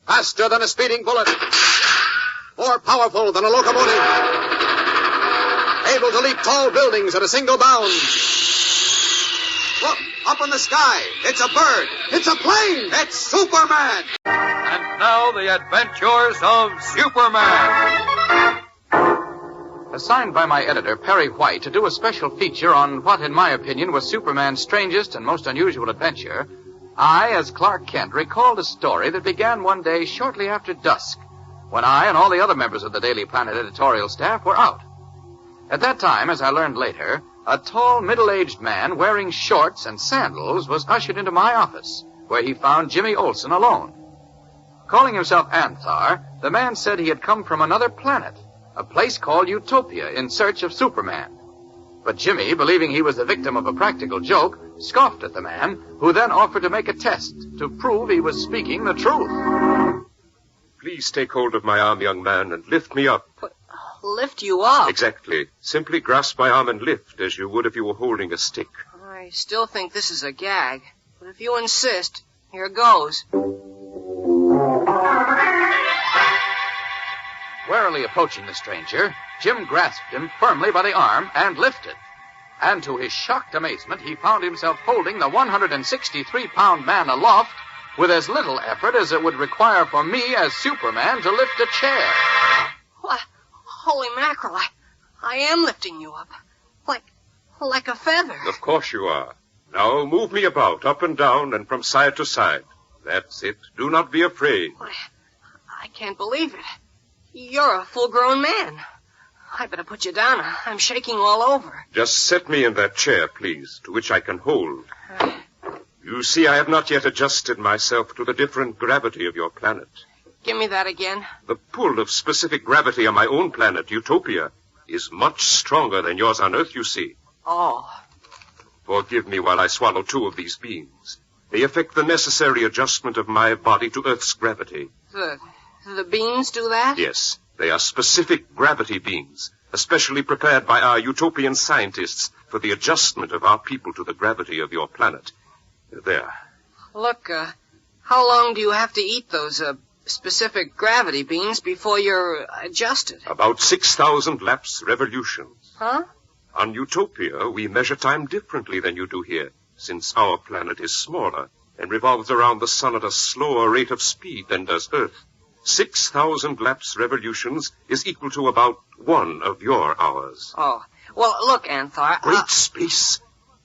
Faster than a speeding bullet. More powerful than a locomotive. Able to leap tall buildings at a single bound. Look, up in the sky. It's a bird. It's a plane. It's Superman. And now the adventures of Superman. Assigned by my editor, Perry White, to do a special feature on what, in my opinion, was Superman's strangest and most unusual adventure, I, as Clark Kent, recalled a story that began one day shortly after dusk, when I and all the other members of the Daily Planet editorial staff were out. At that time, as I learned later, a tall, middle-aged man wearing shorts and sandals was ushered into my office, where he found Jimmy Olsen alone. Calling himself Anthar, the man said he had come from another planet, a place called Utopia, in search of Superman. But Jimmy, believing he was the victim of a practical joke, scoffed at the man, who then offered to make a test to prove he was speaking the truth. Please take hold of my arm, young man, and lift me up. But, lift you up? Exactly. Simply grasp my arm and lift, as you would if you were holding a stick. I still think this is a gag. But if you insist, here goes. Warily approaching the stranger, Jim grasped him firmly by the arm and lifted. And to his shocked amazement, he found himself holding the 163-pound man aloft with as little effort as it would require for me as Superman to lift a chair. What? Holy mackerel, I am lifting you up. Like a feather. Of course you are. Now move me about, up and down, and from side to side. That's it. Do not be afraid. I can't believe it. You're a full-grown man. I better put you down. I'm shaking all over. Just set me in that chair, please, to which I can hold. You see, I have not yet adjusted myself to the different gravity of your planet. Give me that again. The pull of specific gravity on my own planet, Utopia, is much stronger than yours on Earth, you see. Oh. Forgive me while I swallow 2 of these beans. They effect the necessary adjustment of my body to Earth's gravity. The beans do that? Yes. They are specific gravity beans, especially prepared by our Utopian scientists for the adjustment of our people to the gravity of your planet. There. Look, how long do you have to eat those, specific gravity beans before you're adjusted? About 6,000 lapse revolutions. Huh? On Utopia, we measure time differently than you do here, since our planet is smaller and revolves around the sun at a slower rate of speed than does Earth. 6,000 lapse revolutions is equal to about 1 of your hours. Oh. Well, look, Anthar. Great space!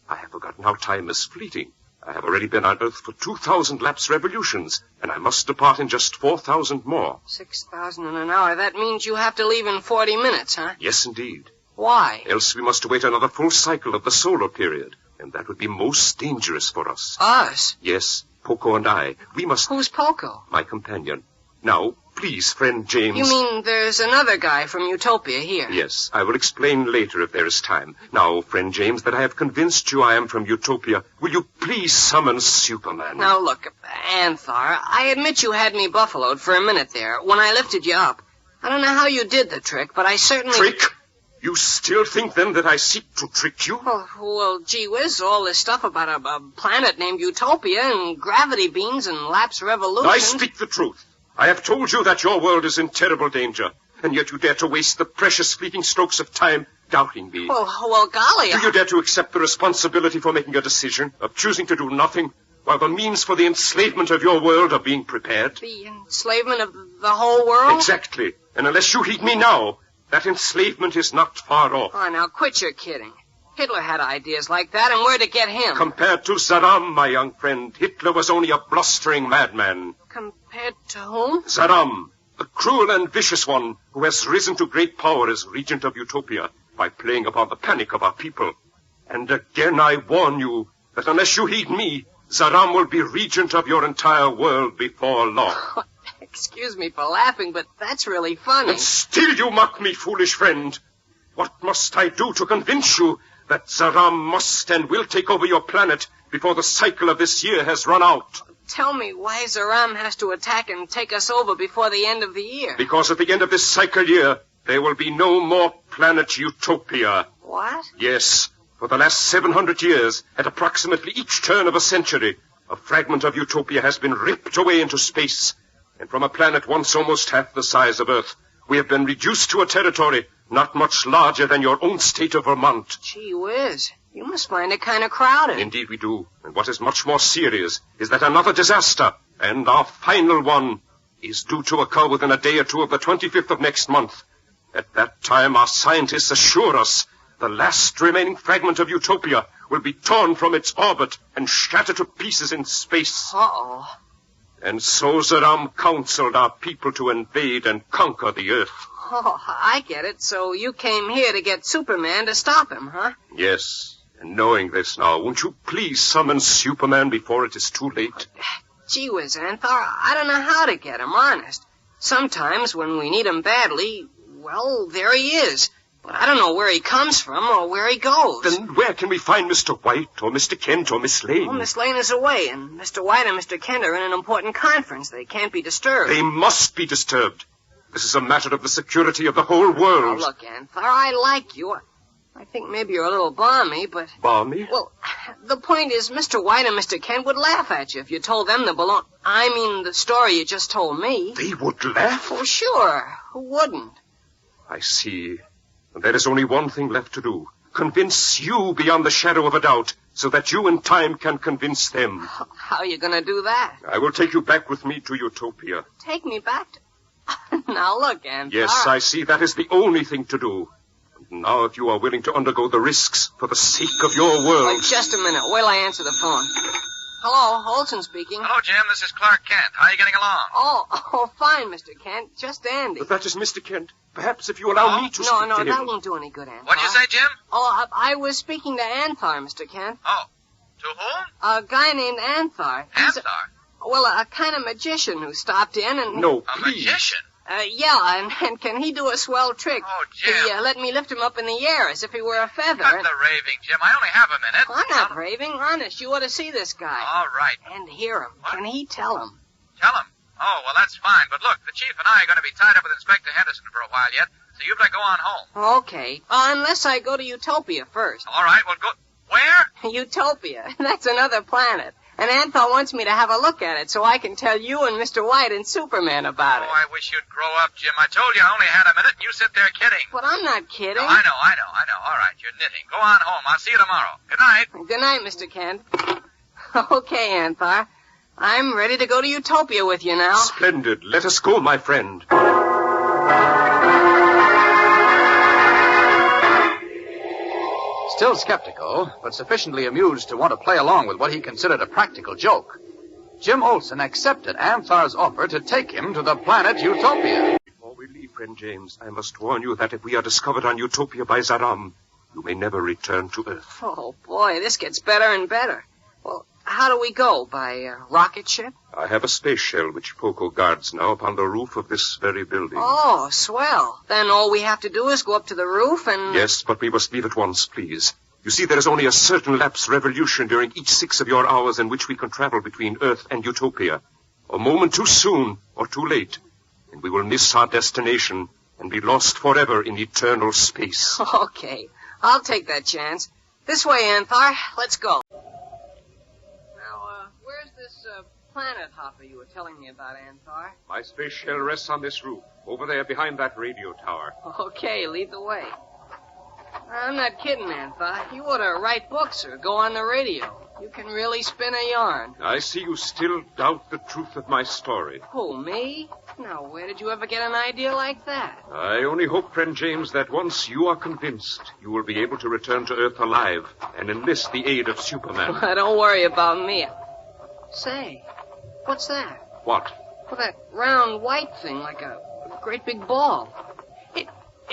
I have forgotten how time is fleeting. I have already been on Earth for 2,000 lapse revolutions, and I must depart in just 4,000 more. 6,000 in an hour. That means you have to leave in 40 minutes, huh? Yes, indeed. Why? Else we must wait another full cycle of the solar period, and that would be most dangerous for us. Us? Yes, Poco and I. We must... Who's Poco? My companion. Now, please, friend James... You mean there's another guy from Utopia here? Yes, I will explain later if there is time. Now, friend James, that I have convinced you I am from Utopia, will you please summon Superman? Now, look, Anthar, I admit you had me buffaloed for a minute there when I lifted you up. I don't know how you did the trick, but I certainly... Trick? You still think, then, that I seek to trick you? Well, gee whiz, all this stuff about a planet named Utopia and gravity beans and lapse revolutions... I speak the truth. I have told you that your world is in terrible danger, and yet you dare to waste the precious fleeting strokes of time doubting me. Well, golly... Do you dare to accept the responsibility for making a decision, of choosing to do nothing, while the means for the enslavement of your world are being prepared? The enslavement of the whole world? Exactly. And unless you heed me now, that enslavement is not far off. Oh, now quit your kidding. Hitler had ideas like that, and where to get him? Compared to Zaram, my young friend, Hitler was only a blustering madman. Compared to whom? Zaram, the cruel and vicious one who has risen to great power as regent of Utopia by playing upon the panic of our people. And again I warn you that unless you heed me, Zaram will be regent of your entire world before long. Excuse me for laughing, but that's really funny. And still you mock me, foolish friend. What must I do to convince you that Zaram must and will take over your planet before the cycle of this year has run out? Tell me why Zaram has to attack and take us over before the end of the year. Because at the end of this cycle year, there will be no more planet Utopia. What? Yes. For the last 700 years, at approximately each turn of a century, a fragment of Utopia has been ripped away into space, And from a planet once almost half the size of Earth, we have been reduced to a territory not much larger than your own state of Vermont. Gee whiz. You must find it kind of crowded. Indeed we do. And what is much more serious is that another disaster, and our final one, is due to occur within a day or two of the 25th of next month. At that time, our scientists assure us the last remaining fragment of Utopia will be torn from its orbit and shattered to pieces in space. Uh-oh. And so Zaram counseled our people to invade and conquer the Earth. Oh, I get it. So you came here to get Superman to stop him, huh? Yes. And knowing this now, won't you please summon Superman before it is too late? Gee whiz, Anthar, I don't know how to get him, honest. Sometimes when we need him badly, well, there he is. But I don't know where he comes from or where he goes. Then where can we find Mr. White or Mr. Kent or Miss Lane? Well, Miss Lane is away, and Mr. White and Mr. Kent are in an important conference. They can't be disturbed. They must be disturbed. This is a matter of the security of the whole world. Oh, look, Anthar, I like you. I think maybe you're a little balmy, but... Balmy? Well, the point is, Mr. White and Mr. Kent would laugh at you if you told them the balloon... the story you just told me. They would laugh? Oh, sure. Who wouldn't? I see. And there is only one thing left to do. Convince you beyond the shadow of a doubt, so that you in time can convince them. How are you going to do that? I will take you back with me to Utopia. Take me back to... Now, look, Anthar... Yes, I see. That is the only thing to do. And now, if you are willing to undergo the risks for the sake of your world... Wait, just a minute. Wait till I answer the phone. Hello, Olson speaking. Hello, Jim. This is Clark Kent. How are you getting along? Oh, fine, Mr. Kent. Just Andy. But that is Mr. Kent. Perhaps if you allow me to speak to him... No, that won't do any good, Anthar. What'd you say, Jim? Oh, I was speaking to Anthar, Mr. Kent. Oh, to whom? A guy named Anthar. He's Anthar? a kind of magician who stopped in and... No, A please. magician? Yeah, and can he do a swell trick? Oh, Jim. He let me lift him up in the air as if he were a feather. Cut the raving, Jim. I only have a minute. I'm not raving. Honest, you ought to see this guy. All right. And hear him. What? Can he tell him? Tell him. Oh, well, that's fine. But look, the chief and I are going to be tied up with Inspector Henderson for a while yet, so you better go on home. Okay. Unless I go to Utopia first. All right, well, go... Where? Utopia. That's another planet. And Anthar wants me to have a look at it so I can tell you and Mr. White and Superman about it. Oh, I wish you'd grow up, Jim. I told you I only had a minute, and you sit there kidding. But I'm not kidding. No, I know. All right, you're knitting. Go on home. I'll see you tomorrow. Good night. Good night, Mr. Kent. Okay, Anthar. I'm ready to go to Utopia with you now. Splendid. Let us go, my friend. Still skeptical, but sufficiently amused to want to play along with what he considered a practical joke, Jim Olsen accepted Anthar's offer to take him to the planet Utopia. Before we leave, friend James, I must warn you that if we are discovered on Utopia by Zaram, you may never return to Earth. Oh, boy, this gets better and better. Well, how do we go? By rocket ship? I have a space shell which Poco guards now upon the roof of this very building. Oh, swell. Then all we have to do is go up to the roof and... Yes, but we must leave at once, please. You see, there is only a certain lapse revolution during each 6 of your hours in which we can travel between Earth and Utopia. A moment too soon or too late, and we will miss our destination and be lost forever in eternal space. Okay, I'll take that chance. This way, Anthar. Let's go. Now, where's this planet hopper you were telling me about, Anthar? My space shell rests on this roof, over there behind that radio tower. Okay, lead the way. I'm not kidding, Anthar. You ought to write books or go on the radio. You can really spin a yarn. I see you still doubt the truth of my story. Who, me? Now, where did you ever get an idea like that? I only hope, friend James, that once you are convinced, you will be able to return to Earth alive and enlist the aid of Superman. Don't worry about me. Say, what's that? What? Well, that round white thing like a great big ball.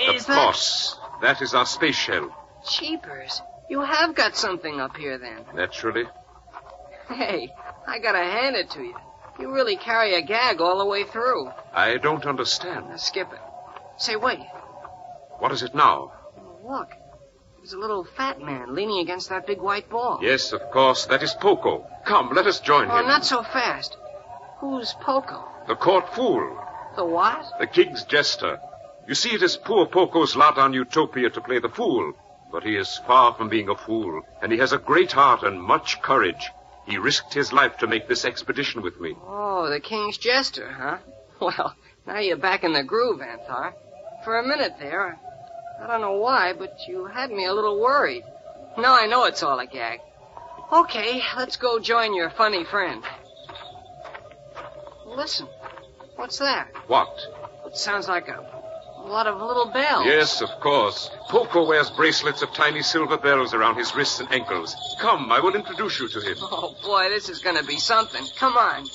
Of course. That is our space shell. Cheapers. You have got something up here, then. Naturally. Hey, I gotta hand it to you. You really carry a gag all the way through. I don't understand. Now, skip it. Say, wait. What is it now? Look. There's a little fat man leaning against that big white ball. Yes, of course. That is Poco. Come, let us join him. Oh, not so fast. Who's Poco? The court fool. The what? The king's jester. You see, it is poor Poco's lot on Utopia to play the fool. But he is far from being a fool, and he has a great heart and much courage. He risked his life to make this expedition with me. Oh, the king's jester, huh? Well, now you're back in the groove, Anthar. For a minute there, I don't know why, but you had me a little worried. Now I know it's all a gag. Okay, let's go join your funny friend. Listen, what's that? What? It sounds like a lot of little bells. Yes, of course. Poco wears bracelets of tiny silver bells around his wrists and ankles. Come, I will introduce you to him. Oh, boy, this is going to be something. Come on.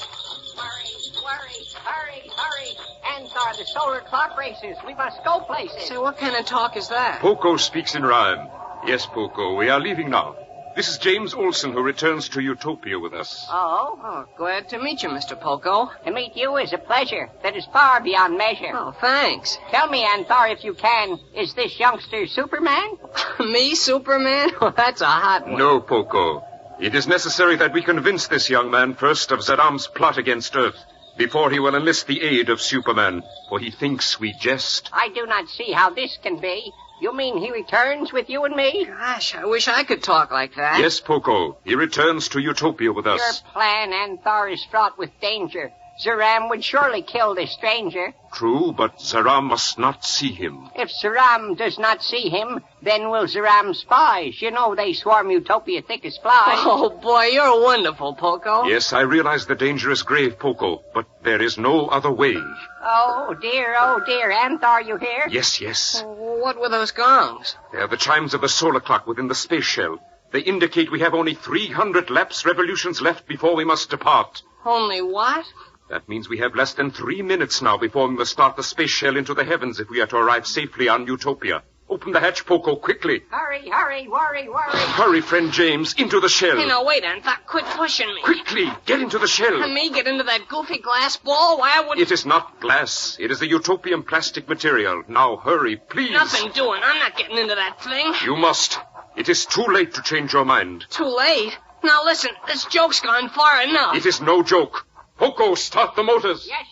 Hurry. Anthar, the solar clock races. We must go places. Say, what kind of talk is that? Poco speaks in rhyme. Yes, Poco, we are leaving now. This is James Olson, who returns to Utopia with us. Oh, glad to meet you, Mr. Poco. To meet you is a pleasure that is far beyond measure. Oh, thanks. Tell me, Anthar, if you can, is this youngster Superman? Me, Superman? Well, that's a hot one. No, Poco. It is necessary that we convince this young man first of Zaram's plot against Earth, before he will enlist the aid of Superman, for he thinks we jest. I do not see how this can be. You mean he returns with you and me? Gosh, I wish I could talk like that. Yes, Poco. He returns to Utopia with us. Your plan, Anthar, is fraught with danger. Zaram would surely kill this stranger. True, but Zaram must not see him. If Zaram does not see him, then will Zaram's spies. You know they swarm Utopia thick as flies. Oh, boy, you're wonderful, Poco. Yes, I realize the danger is grave, Poco, but there is no other way. Oh, dear. Anthar, you hear? Yes. What were those gongs? They are the chimes of the solar clock within the space shell. They indicate we have only 300 lapse revolutions left before we must depart. Only what? That means we have less than 3 minutes now before we must start the space shell into the heavens if we are to arrive safely on Utopia. Open the hatch, Poco, quickly. Hurry, worry. Hurry, friend James, into the shell. Hey, now, wait, Anthar. Quit pushing me. Quickly, get into the shell. And me get into that goofy glass ball? Why, I wouldn't... It is not glass. It is the Utopian plastic material. Now, hurry, please. Nothing doing. I'm not getting into that thing. You must. It is too late to change your mind. Too late? Now, listen, this joke's gone far enough. It is no joke. Poco, start the motors. Yes.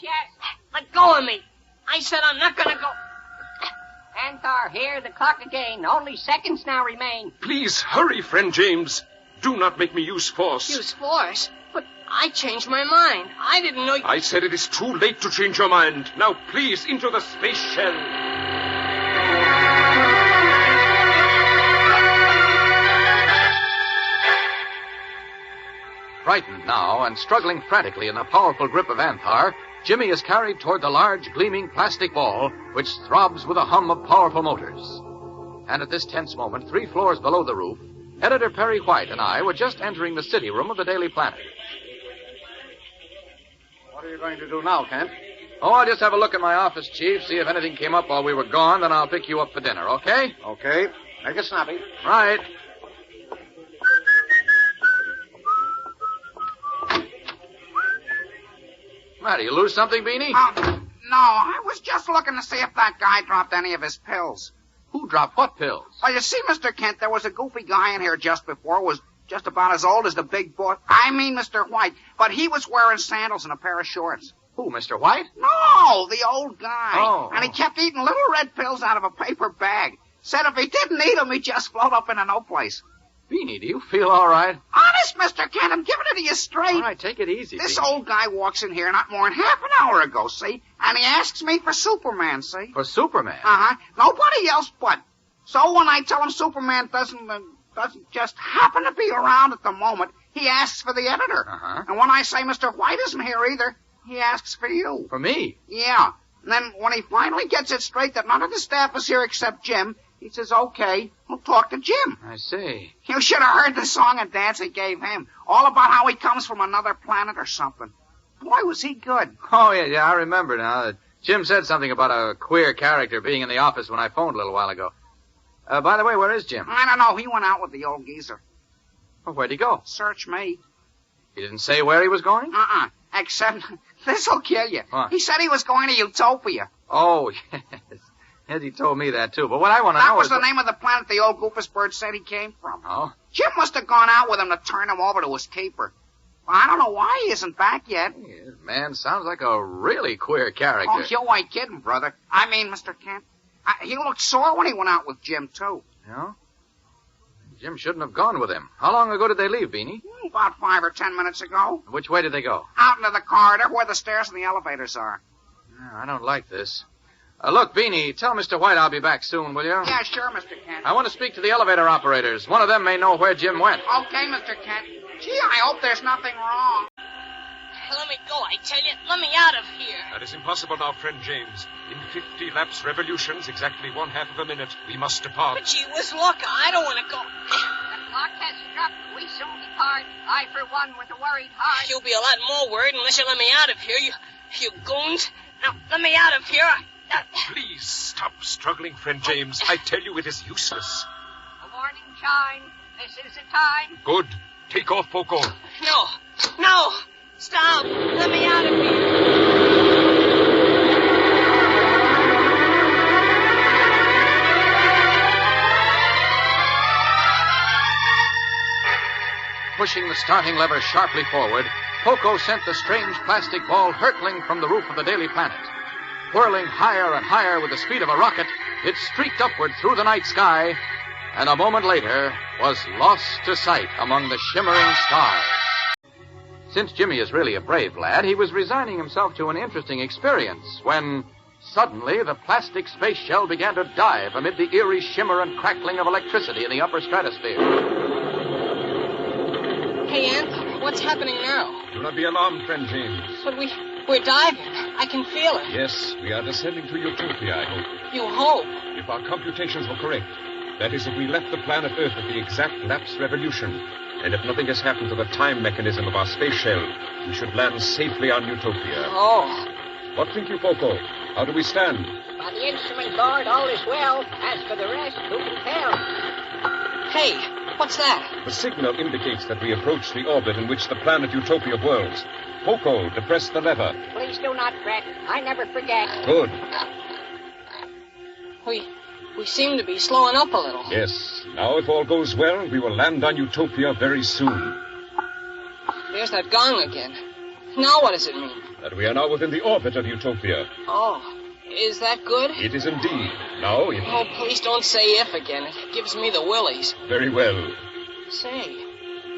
Let go of me. I said I'm not going to go... Anthar, here, the clock again. Only seconds now remain. Please, hurry, friend James. Do not make me use force. Use force? But I changed my mind. I didn't know... I said it is too late to change your mind. Now, please, into the space shell. Frightened now and struggling frantically in the powerful grip of Anthar, Jimmy is carried toward the large, gleaming plastic ball, which throbs with a hum of powerful motors. And at this tense moment, 3 floors below the roof, Editor Perry White and I were just entering the city room of the Daily Planet. What are you going to do now, Kent? Oh, I'll just have a look at my office, Chief, see if anything came up while we were gone, then I'll pick you up for dinner, okay? Okay. Make it snappy. Right. Matter, you lose something, Beanie? No, I was just looking to see if that guy dropped any of his pills. Who dropped what pills? Well, you see, Mr. Kent, there was a goofy guy in here just before, was just about as old as the big boss. I mean Mr. White, but he was wearing sandals and a pair of shorts. Who, Mr. White? No, the old guy. Oh. And he kept eating little red pills out of a paper bag. Said if he didn't eat them, he'd just float up into no place. Beanie, do you feel all right? Honest, Mr. Kent, I'm giving it to you straight. All right, take it easy, This Beanie. old guy walks in here not more than half an hour ago, see? And he asks me for Superman, see? For Superman? Uh-huh. Nobody else but. So when I tell him Superman doesn't just happen to be around at the moment, he asks for the editor. Uh-huh. And when I say Mr. White isn't here either, he asks for you. For me? Yeah. And then when he finally gets it straight that none of the staff is here except Jim, he says, okay, we'll talk to Jim. I see. You should have heard the song and dance he gave him. All about how he comes from another planet or something. Boy, was he good. Oh, yeah, I remember now. Jim said something about a queer character being in the office when I phoned a little while ago. By the way, where is Jim? I don't know. He went out with the old geezer. Well, where'd he go? Search me. He didn't say where he was going? Except, this'll kill you. What? He said he was going to Utopia. Oh, yes. Yes, he told me that, too. But what I want to know That was is... the name of the planet the old goofus bird said he came from. Oh? Jim must have gone out with him to turn him over to his keeper. Well, I don't know why he isn't back yet. Yeah, man, sounds like a really queer character. Oh, you ain't kidding, brother. I mean, Mr. Kent. He looked sore when he went out with Jim, too. Yeah? Jim shouldn't have gone with him. How long ago did they leave, Beanie? About 5 or 10 minutes ago. Which way did they go? Out into the corridor where the stairs and the elevators are. No, I don't like this. Look, Beanie, tell Mr. White I'll be back soon, will you? Yeah, sure, Mr. Kent. I want to speak to the elevator operators. One of them may know where Jim went. Okay, Mr. Kent. Gee, I hope there's nothing wrong. Let me go, I tell you. Let me out of here. That is impossible now, friend James. In 50 lapse revolutions, exactly 1/2 of a minute, we must depart. But gee whiz, look, I don't want to go. The clock has struck. We soon depart. I, for one, with a worried heart. You'll be a lot more worried unless you let me out of here, you goons. Now, let me out of here. Please stop struggling, friend James. I tell you it is useless. A warning chime. This is the time. Good. Take off, Poco. No. Stop. Let me out of here. Pushing the starting lever sharply forward, Poco sent the strange plastic ball hurtling from the roof of the Daily Planet. Whirling higher and higher with the speed of a rocket, it streaked upward through the night sky, and a moment later was lost to sight among the shimmering stars. Since Jimmy is really a brave lad, he was resigning himself to an interesting experience when suddenly the plastic space shell began to dive amid the eerie shimmer and crackling of electricity in the upper stratosphere. Hey, Anthar, what's happening now? Do not be alarmed, friend James. But we're diving. I can feel it. Yes, we are descending to Utopia, I hope. You hope? If our computations were correct. That is, if we left the planet Earth at the exact lapse revolution, and if nothing has happened to the time mechanism of our space shell, we should land safely on Utopia. Oh. What think you, Poco? How do we stand? By the instrument board, all is well. As for the rest, who can tell? Hey, what's that? The signal indicates that we approach the orbit in which the planet Utopia whirls. Poco, depress the lever. Please do not fret. I never forget. Good. We seem to be slowing up a little. Yes. Now, if all goes well, we will land on Utopia very soon. There's that gong again. Now what does it mean? That we are now within the orbit of Utopia. Oh, is that good? It is indeed. Now, if... Oh, please don't say if again. It gives me the willies. Very well. Say,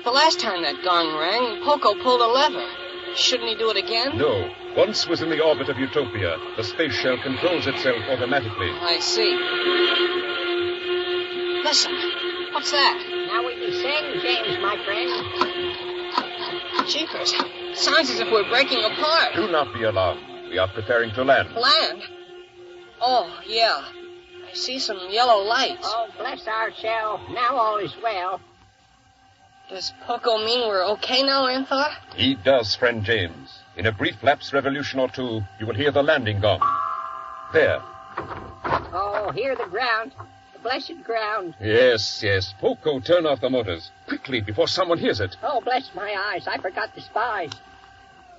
the last time that gong rang, Poco pulled a lever. Shouldn't he do it again? No. Once within the orbit of Utopia, the space shell controls itself automatically. I see. Listen, what's that? Now we descend, James, my friend. Jeepers, sounds as if we're breaking apart. Do not be alarmed. We are preparing to land. Land? Oh, yeah. I see some yellow lights. Oh, bless our shell. Now all is well. Does Poco mean we're okay now, Anthar? He does, friend James. In a brief lapse revolution or two, you will hear the landing gong. There. Oh, hear the ground. The blessed ground. Yes. Poco, turn off the motors. Quickly, before someone hears it. Oh, bless my eyes. I forgot the spies.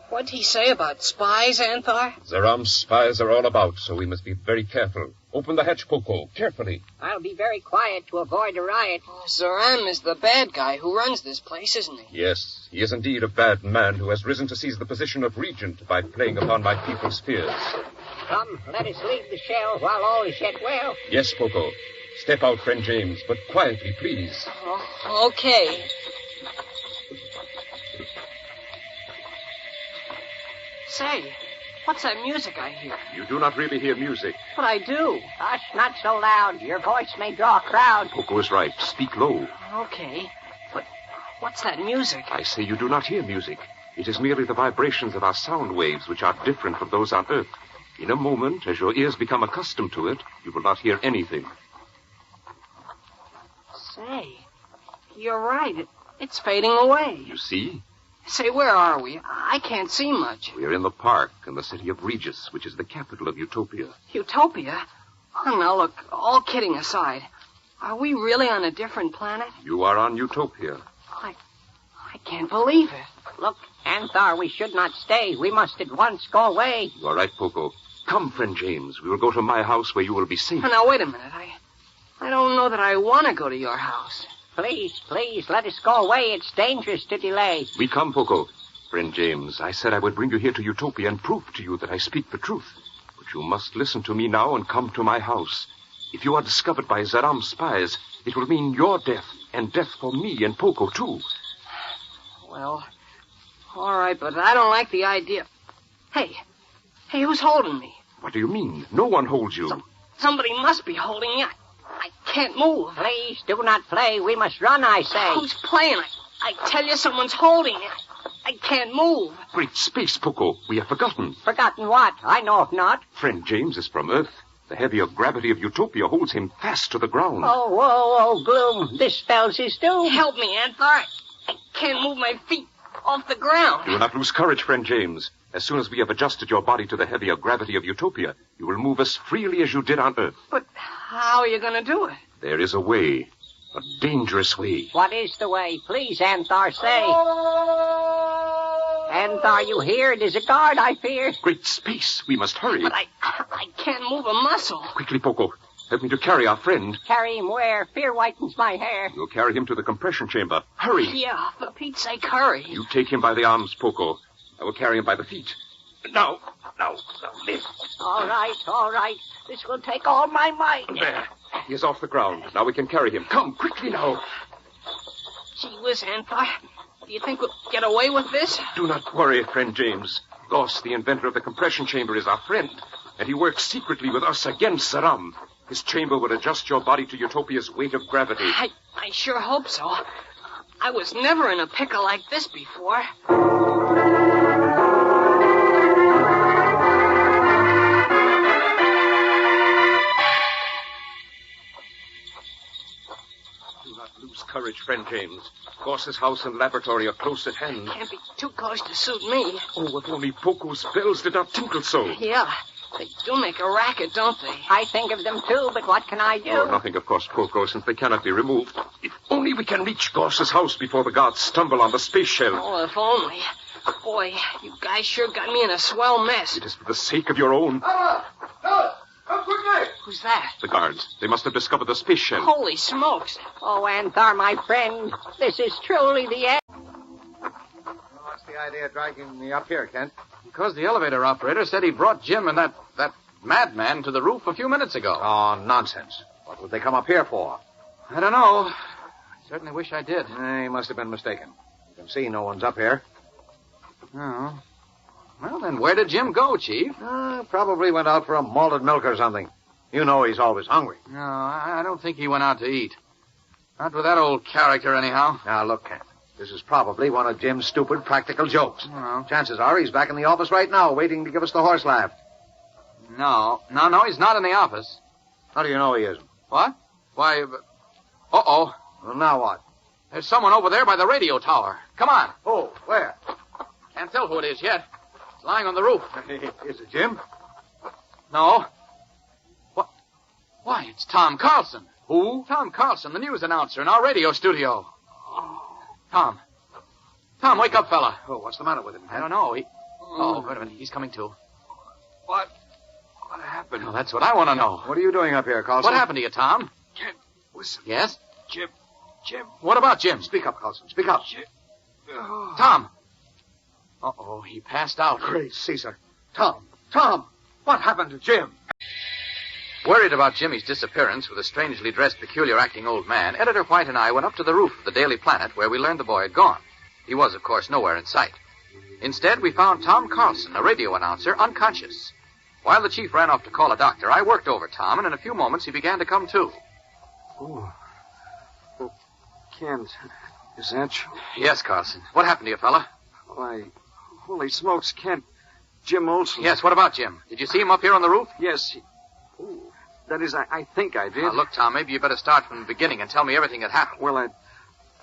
What'd he say about spies, Anthar? Zaram's spies are all about, so we must be very careful. Open the hatch, Poco, carefully. I'll be very quiet to avoid a riot. Oh, Zaram is the bad guy who runs this place, isn't he? Yes, he is indeed a bad man who has risen to seize the position of regent by playing upon my people's fears. Come, let us leave the shell while all is yet well. Yes, Poco. Step out, friend James, but quietly, please. Oh, okay. Say, what's that music I hear? You do not really hear music. But I do. Hush, not so loud. Your voice may draw a crowd. Poco is right. Speak low. Okay, but what's that music? I say you do not hear music. It is merely the vibrations of our sound waves, which are different from those on Earth. In a moment, as your ears become accustomed to it, you will not hear anything. Say, you're right. It's fading away. You see? Say, where are we? I can't see much. We are in the park in the city of Regis, which is the capital of Utopia. Utopia? Oh, now, look, all kidding aside, are we really on a different planet? You are on Utopia. I can't believe it. Look, Anthar, we should not stay. We must at once go away. You are right, Poco. Come, friend James. We will go to my house where you will be safe. Oh, now, wait a minute. I don't know that I want to go to your house. Please, let us go away. It's dangerous to delay. We come, Poco. Friend James, I said I would bring you here to Utopia and prove to you that I speak the truth. But you must listen to me now and come to my house. If you are discovered by Zaram's spies, it will mean your death, and death for me and Poco, too. Well, all right, but I don't like the idea. Hey, Hey, who's holding me? What do you mean? No one holds you. Somebody must be holding me. I can't move. Please do not play. We must run, I say. Who's playing? I tell you, someone's holding me. I can't move. Great space, Poco. We have forgotten. Forgotten what? I know if not. Friend James is from Earth. The heavier gravity of Utopia holds him fast to the ground. Oh, gloom. This spells his doom. Help me, Anthar. I can't move my feet off the ground. Do not lose courage, friend James. As soon as we have adjusted your body to the heavier gravity of Utopia, you will move as freely as you did on Earth. But how are you going to do it? There is a way. A dangerous way. What is the way? Please, Anthar, say. Anthar, you hear? It is a guard, I fear. Great space. We must hurry. But I can't move a muscle. Quickly, Poco. Help me to carry our friend. Carry him where? Fear whitens my hair. You'll carry him to the compression chamber. Hurry. Yeah, for Pete's sake, hurry. You take him by the arms, Poco. I will carry him by the feet. Now, lift. All right. This will take all my might. There. He is off the ground. Now we can carry him. Come, quickly now. Gee whiz, Anthar. Do you think we'll get away with this? Do not worry, friend James. Goss, the inventor of the compression chamber, is our friend, and he works secretly with us against Zaram. His chamber would adjust your body to Utopia's weight of gravity. I sure hope so. I was never in a pickle like this before. Lose courage, friend James. Goss's house and laboratory are close at hand. Can't be too close to suit me. Oh, if only Poco's bells did not tinkle so. Yeah, they do make a racket, don't they? I think of them, too, but what can I do? Oh, nothing, of course, Poco, since they cannot be removed. If only we can reach Goss's house before the guards stumble on the space shell. Oh, if only. Boy, you guys sure got me in a swell mess. It is for the sake of your own. Come quickly! Who's that? The guards. They must have discovered the space shell. Holy smokes. Oh, Anthar, my friend, this is truly the end. What's the idea of dragging me up here, Kent? Because the elevator operator said he brought Jim and that madman to the roof a few minutes ago. Oh, nonsense. What would they come up here for? I don't know. I certainly wish I did. He must have been mistaken. You can see no one's up here. Oh. Well, then where did Jim go, Chief? Probably went out for a malted milk or something. You know he's always hungry. No, I don't think he went out to eat. Not with that old character, anyhow. Now, look, Kent. This is probably one of Jim's stupid practical jokes. Well. Chances are he's back in the office right now, waiting to give us the horse laugh. No, he's not in the office. How do you know he isn't? What? Why, uh-oh. Well, now what? There's someone over there by the radio tower. Come on. Oh, where? Can't tell who it is yet. It's lying on the roof. Is it Jim? No. What? Why, it's Tom Carson. Who? Tom Carson, the news announcer in our radio studio. Tom, wake up, fella. Oh, what's the matter with him? I don't know. Oh, wait a minute. He's coming to. What happened? Well, that's what I want to know. What are you doing up here, Carson? What happened to you, Tom? Kent, listen. Yes? Jim. What about Jim? Speak up, Carson. Speak up. Jim. Tom. Uh-oh, he passed out. Great Caesar. Tom, what happened to Jim? Worried about Jimmy's disappearance with a strangely dressed, peculiar-acting old man, Editor White and I went up to the roof of the Daily Planet where we learned the boy had gone. He was, of course, nowhere in sight. Instead, we found Tom Carson, a radio announcer, unconscious. While the chief ran off to call a doctor, I worked over Tom, and in a few moments he began to come to. Oh, Kent, is that you? Yes, Carson. What happened to you, fella? Why, holy smokes, Kent. Jim Olsen. Yes, what about Jim? Did you see him up here on the roof? Yes. That is, I think I did. Now, look, Tom, maybe you better start from the beginning and tell me everything that happened. Well,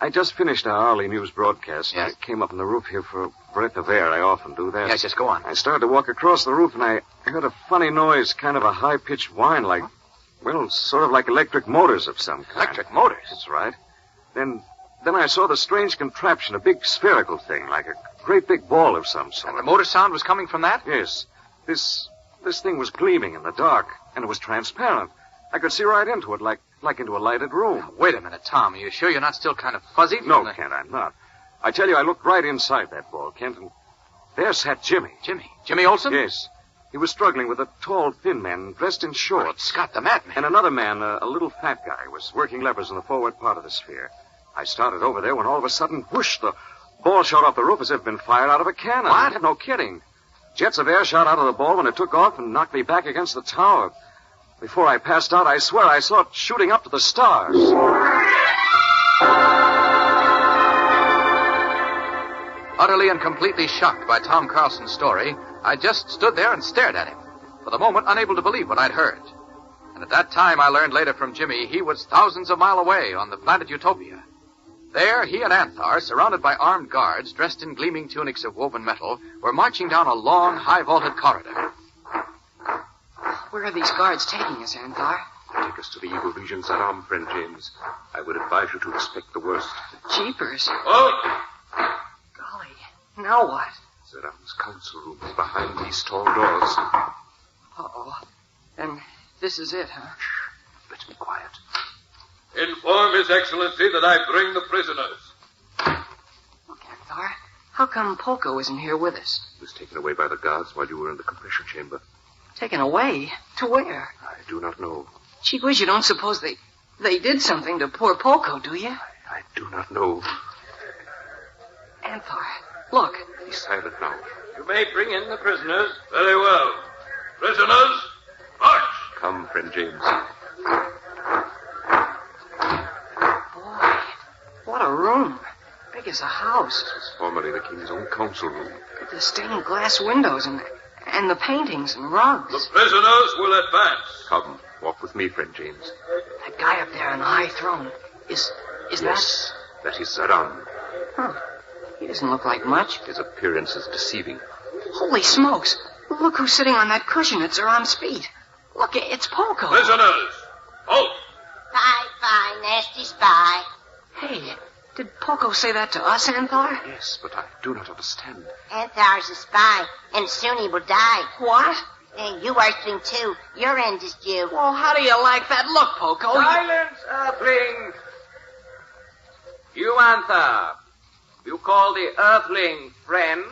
I just finished our hourly news broadcast. Yes. I came up on the roof here for a breath of air. I often do that. Yes, just go on. I started to walk across the roof, and I heard a funny noise, kind of a high-pitched whine, like, well, sort of like electric motors of some kind. Electric motors? That's right. Then I saw the strange contraption, a big spherical thing, like a great big ball of some sort. And the motor sound was coming from that? Yes. This thing was gleaming in the dark, and it was transparent. I could see right into it, like into a lighted room. Now, wait a minute, Tom. Are you sure you're not still kind of fuzzy? No, Kent, I'm not. I tell you, I looked right inside that ball, Kent, and there sat Jimmy. Jimmy Olsen? Yes. He was struggling with a tall, thin man dressed in shorts. Scott, the madman. And another man, a little fat guy, was working levers in the forward part of the sphere. I started over there when all of a sudden, whoosh, the ball shot off the roof as if it had been fired out of a cannon. What? No kidding. Jets of air shot out of the ball when it took off and knocked me back against the tower. Before I passed out, I swear I saw it shooting up to the stars. Utterly and completely shocked by Tom Carlson's story, I just stood there and stared at him, for the moment unable to believe what I'd heard. And at that time, I learned later from Jimmy, he was thousands of miles away on the planet Utopia. There, he and Anthar, surrounded by armed guards dressed in gleaming tunics of woven metal, were marching down a long, high-vaulted corridor. Where are these guards taking us, Anthar? Take us to the evil region, Zaram, friend James. I would advise you to expect the worst. Jeepers. Oh! Golly, now what? Zaram's council room is behind these tall doors. Uh-oh. Then this is it, huh? Shh. Let's be quiet. Inform His Excellency that I bring the prisoners. Look, Anthar, how come Poco isn't here with us? He was taken away by the guards while you were in the compression chamber. Taken away? To where? I do not know. Gee whiz, you don't suppose they did something to poor Poco, do you? I do not know. Anthar, look. Be silent now. You may bring in the prisoners. Very well. Prisoners, march! Come, friend James. Boy, what a room. Big as a house. This was formerly the king's own council room. The stained glass windows and the paintings and rugs. The prisoners will advance. Come, walk with me, friend James. That guy up there on the high throne, is yes, that is Zaram. Huh. He doesn't look like much. His appearance is deceiving. Holy smokes. Look who's sitting on that cushion at Zaram's feet. Look, it's Poco. Prisoners, halt! Spy, nasty spy. Hey, did Poco say that to us, Anthar? Yes, but I do not understand. Anthar's a spy, and soon he will die. What? And you Earthling, too. Your end is due. Well, how do you like that look, Poco? Silence, Earthling! You, Anthar. You call the Earthling friend?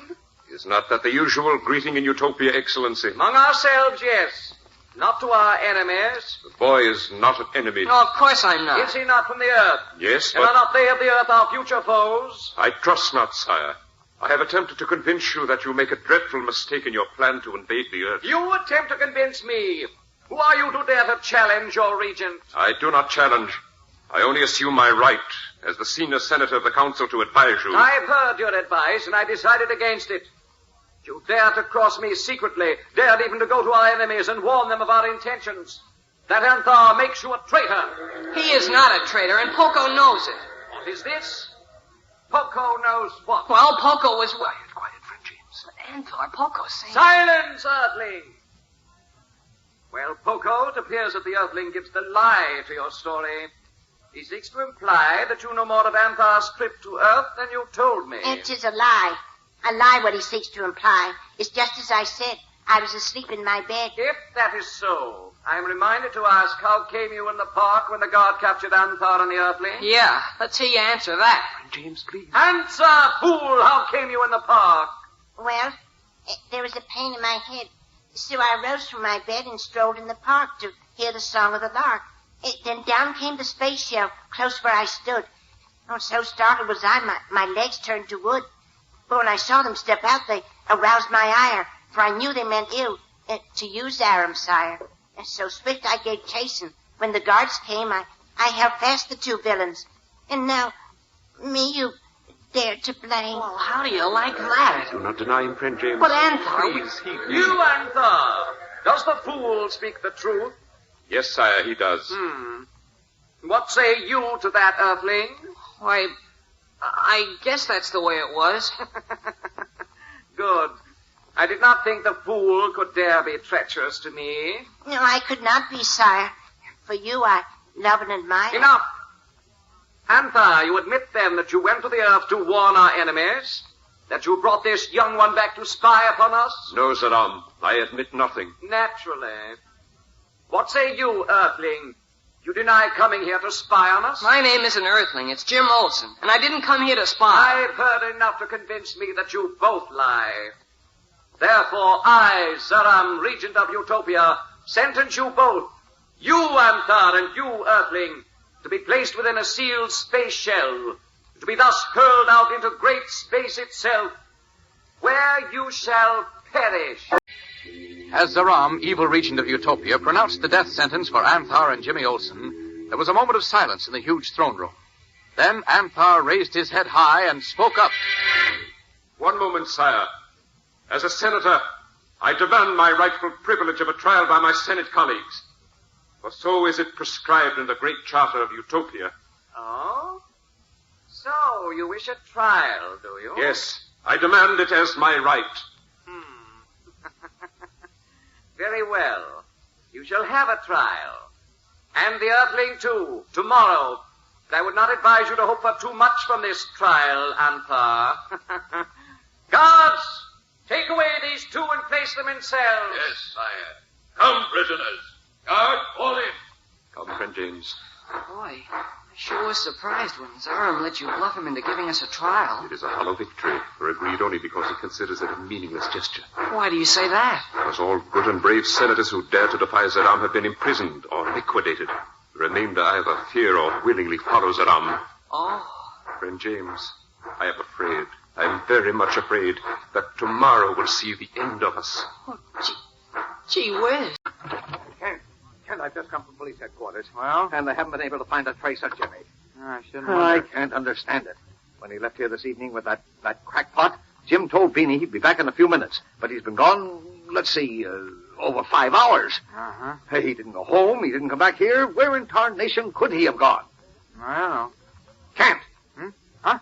Is not that the usual greeting in Utopia, Excellency? Among ourselves, yes. Not to our enemies. The boy is not an enemy. No, of course I'm not. Is he not from the Earth? Yes, And but... are not they of the Earth our future foes? I trust not, sire. I have attempted to convince you that you make a dreadful mistake in your plan to invade the Earth. You attempt to convince me. Who are you to dare to challenge your regent? I do not challenge. I only assume my right as the senior senator of the council to advise you. I've heard your advice, and I decided against it. You dared to cross me secretly, dared even to go to our enemies and warn them of our intentions. That Anthar makes you a traitor. He is not a traitor, and Poco knows it. What is this? Poco knows what? Well, Poco was... Quiet, friend James. But Anthar, Poco's saying... Silence, Earthling! Well, Poco, it appears that the Earthling gives the lie to your story. He seeks to imply that you know more of Anthar's trip to Earth than you told me. It is a lie. A lie what he seeks to imply. It's just as I said. I was asleep in my bed. If that is so, I am reminded to ask how came you in the park when the guard captured Anthar and the Earthling? Yeah, let's hear you answer that. James, please. Answer, fool! How came you in the park? Well, there was a pain in my head. So I rose from my bed and strolled in the park to hear the song of the lark. Then down came the space shell close where I stood. Oh, so startled was I, my legs turned to wood. But when I saw them step out, they aroused my ire, for I knew they meant ill to you, Zaram, sire. And so swift I gave chase, and when the guards came, I held fast the two villains. And now, me you dare to blame. Well, how do you like that? Do not deny him, friend James. But Anthar... Please, heed me. You, Anthar! Does the fool speak the truth? Yes, sire, he does. What say you to that, Earthling? Why, I guess that's the way it was. Good. I did not think the fool could dare be treacherous to me. No, I could not be, sire. For you, I love and admire. Enough! Anthar, you admit then that you went to the Earth to warn our enemies? That you brought this young one back to spy upon us? No, Zaram. I admit nothing. Naturally. What say you, Earthling? You deny coming here to spy on us? My name isn't Earthling, it's Jim Olsen, and I didn't come here to spy. I've heard enough to convince me that you both lie. Therefore, I, Zaram, regent of Utopia, sentence you both, you, Anthar, and you, Earthling, to be placed within a sealed space shell, to be thus hurled out into great space itself, where you shall perish. As Zaram, evil regent of Utopia, pronounced the death sentence for Anthar and Jimmy Olsen, there was a moment of silence in the huge throne room. Then Anthar raised his head high and spoke up. One moment, sire. As a senator, I demand my rightful privilege of a trial by my Senate colleagues. For so is it prescribed in the great charter of Utopia. Oh? So, you wish a trial, do you? Yes, I demand it as my right. Very well. You shall have a trial. And the Earthling, too, tomorrow. But I would not advise you to hope for too much from this trial, Anthar. Guards, take away these two and place them in cells. Yes, sire. Come, prisoners. Guard, fall in. Come, friend James. Boy, I sure was surprised when Zaram let you bluff him into giving us a trial. It is a hollow victory, agreed only because he considers it a meaningless gesture. Why do you say that? Because all good and brave senators who dare to defy Zaram have been imprisoned or liquidated. The remainder either fear or willingly follow Zaram. Oh. Friend James, I am afraid, I am very much afraid, that tomorrow will see the end of us. Oh, gee whiz. Kent, I've just come from police headquarters. Well? And they haven't been able to find a trace of Jimmy. I shouldn't I wonder. can't understand it. When he left here this evening with that crackpot, Jim told Beanie he'd be back in a few minutes. But he's been gone, let's see, over 5 hours. Uh-huh. Hey, he didn't go home. He didn't come back here. Where in tarnation could he have gone? I don't know. Kent! Huh?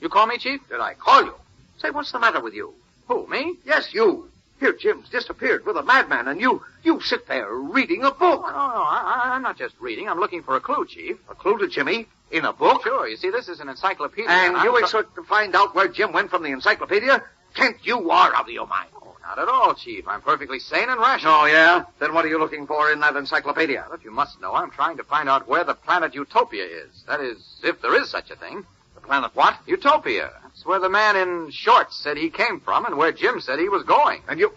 You call me, Chief? Did I call you? Say, what's the matter with you? Who, me? Yes, you. Here, Jim's disappeared with a madman, and you sit there reading a book. No, I'm not just reading. I'm looking for a clue, Chief. A clue to Jimmy? In a book? Sure. You see, this is an encyclopedia. And you expect to find out where Jim went from the encyclopedia? Kent, you are out of your mind. Oh, not at all, Chief. I'm perfectly sane and rational. Oh, yeah? Then what are you looking for in that encyclopedia? But you must know, I'm trying to find out where the planet Utopia is. That is, if there is such a thing. The planet what? Utopia. That's where the man in shorts said he came from and where Jim said he was going. And you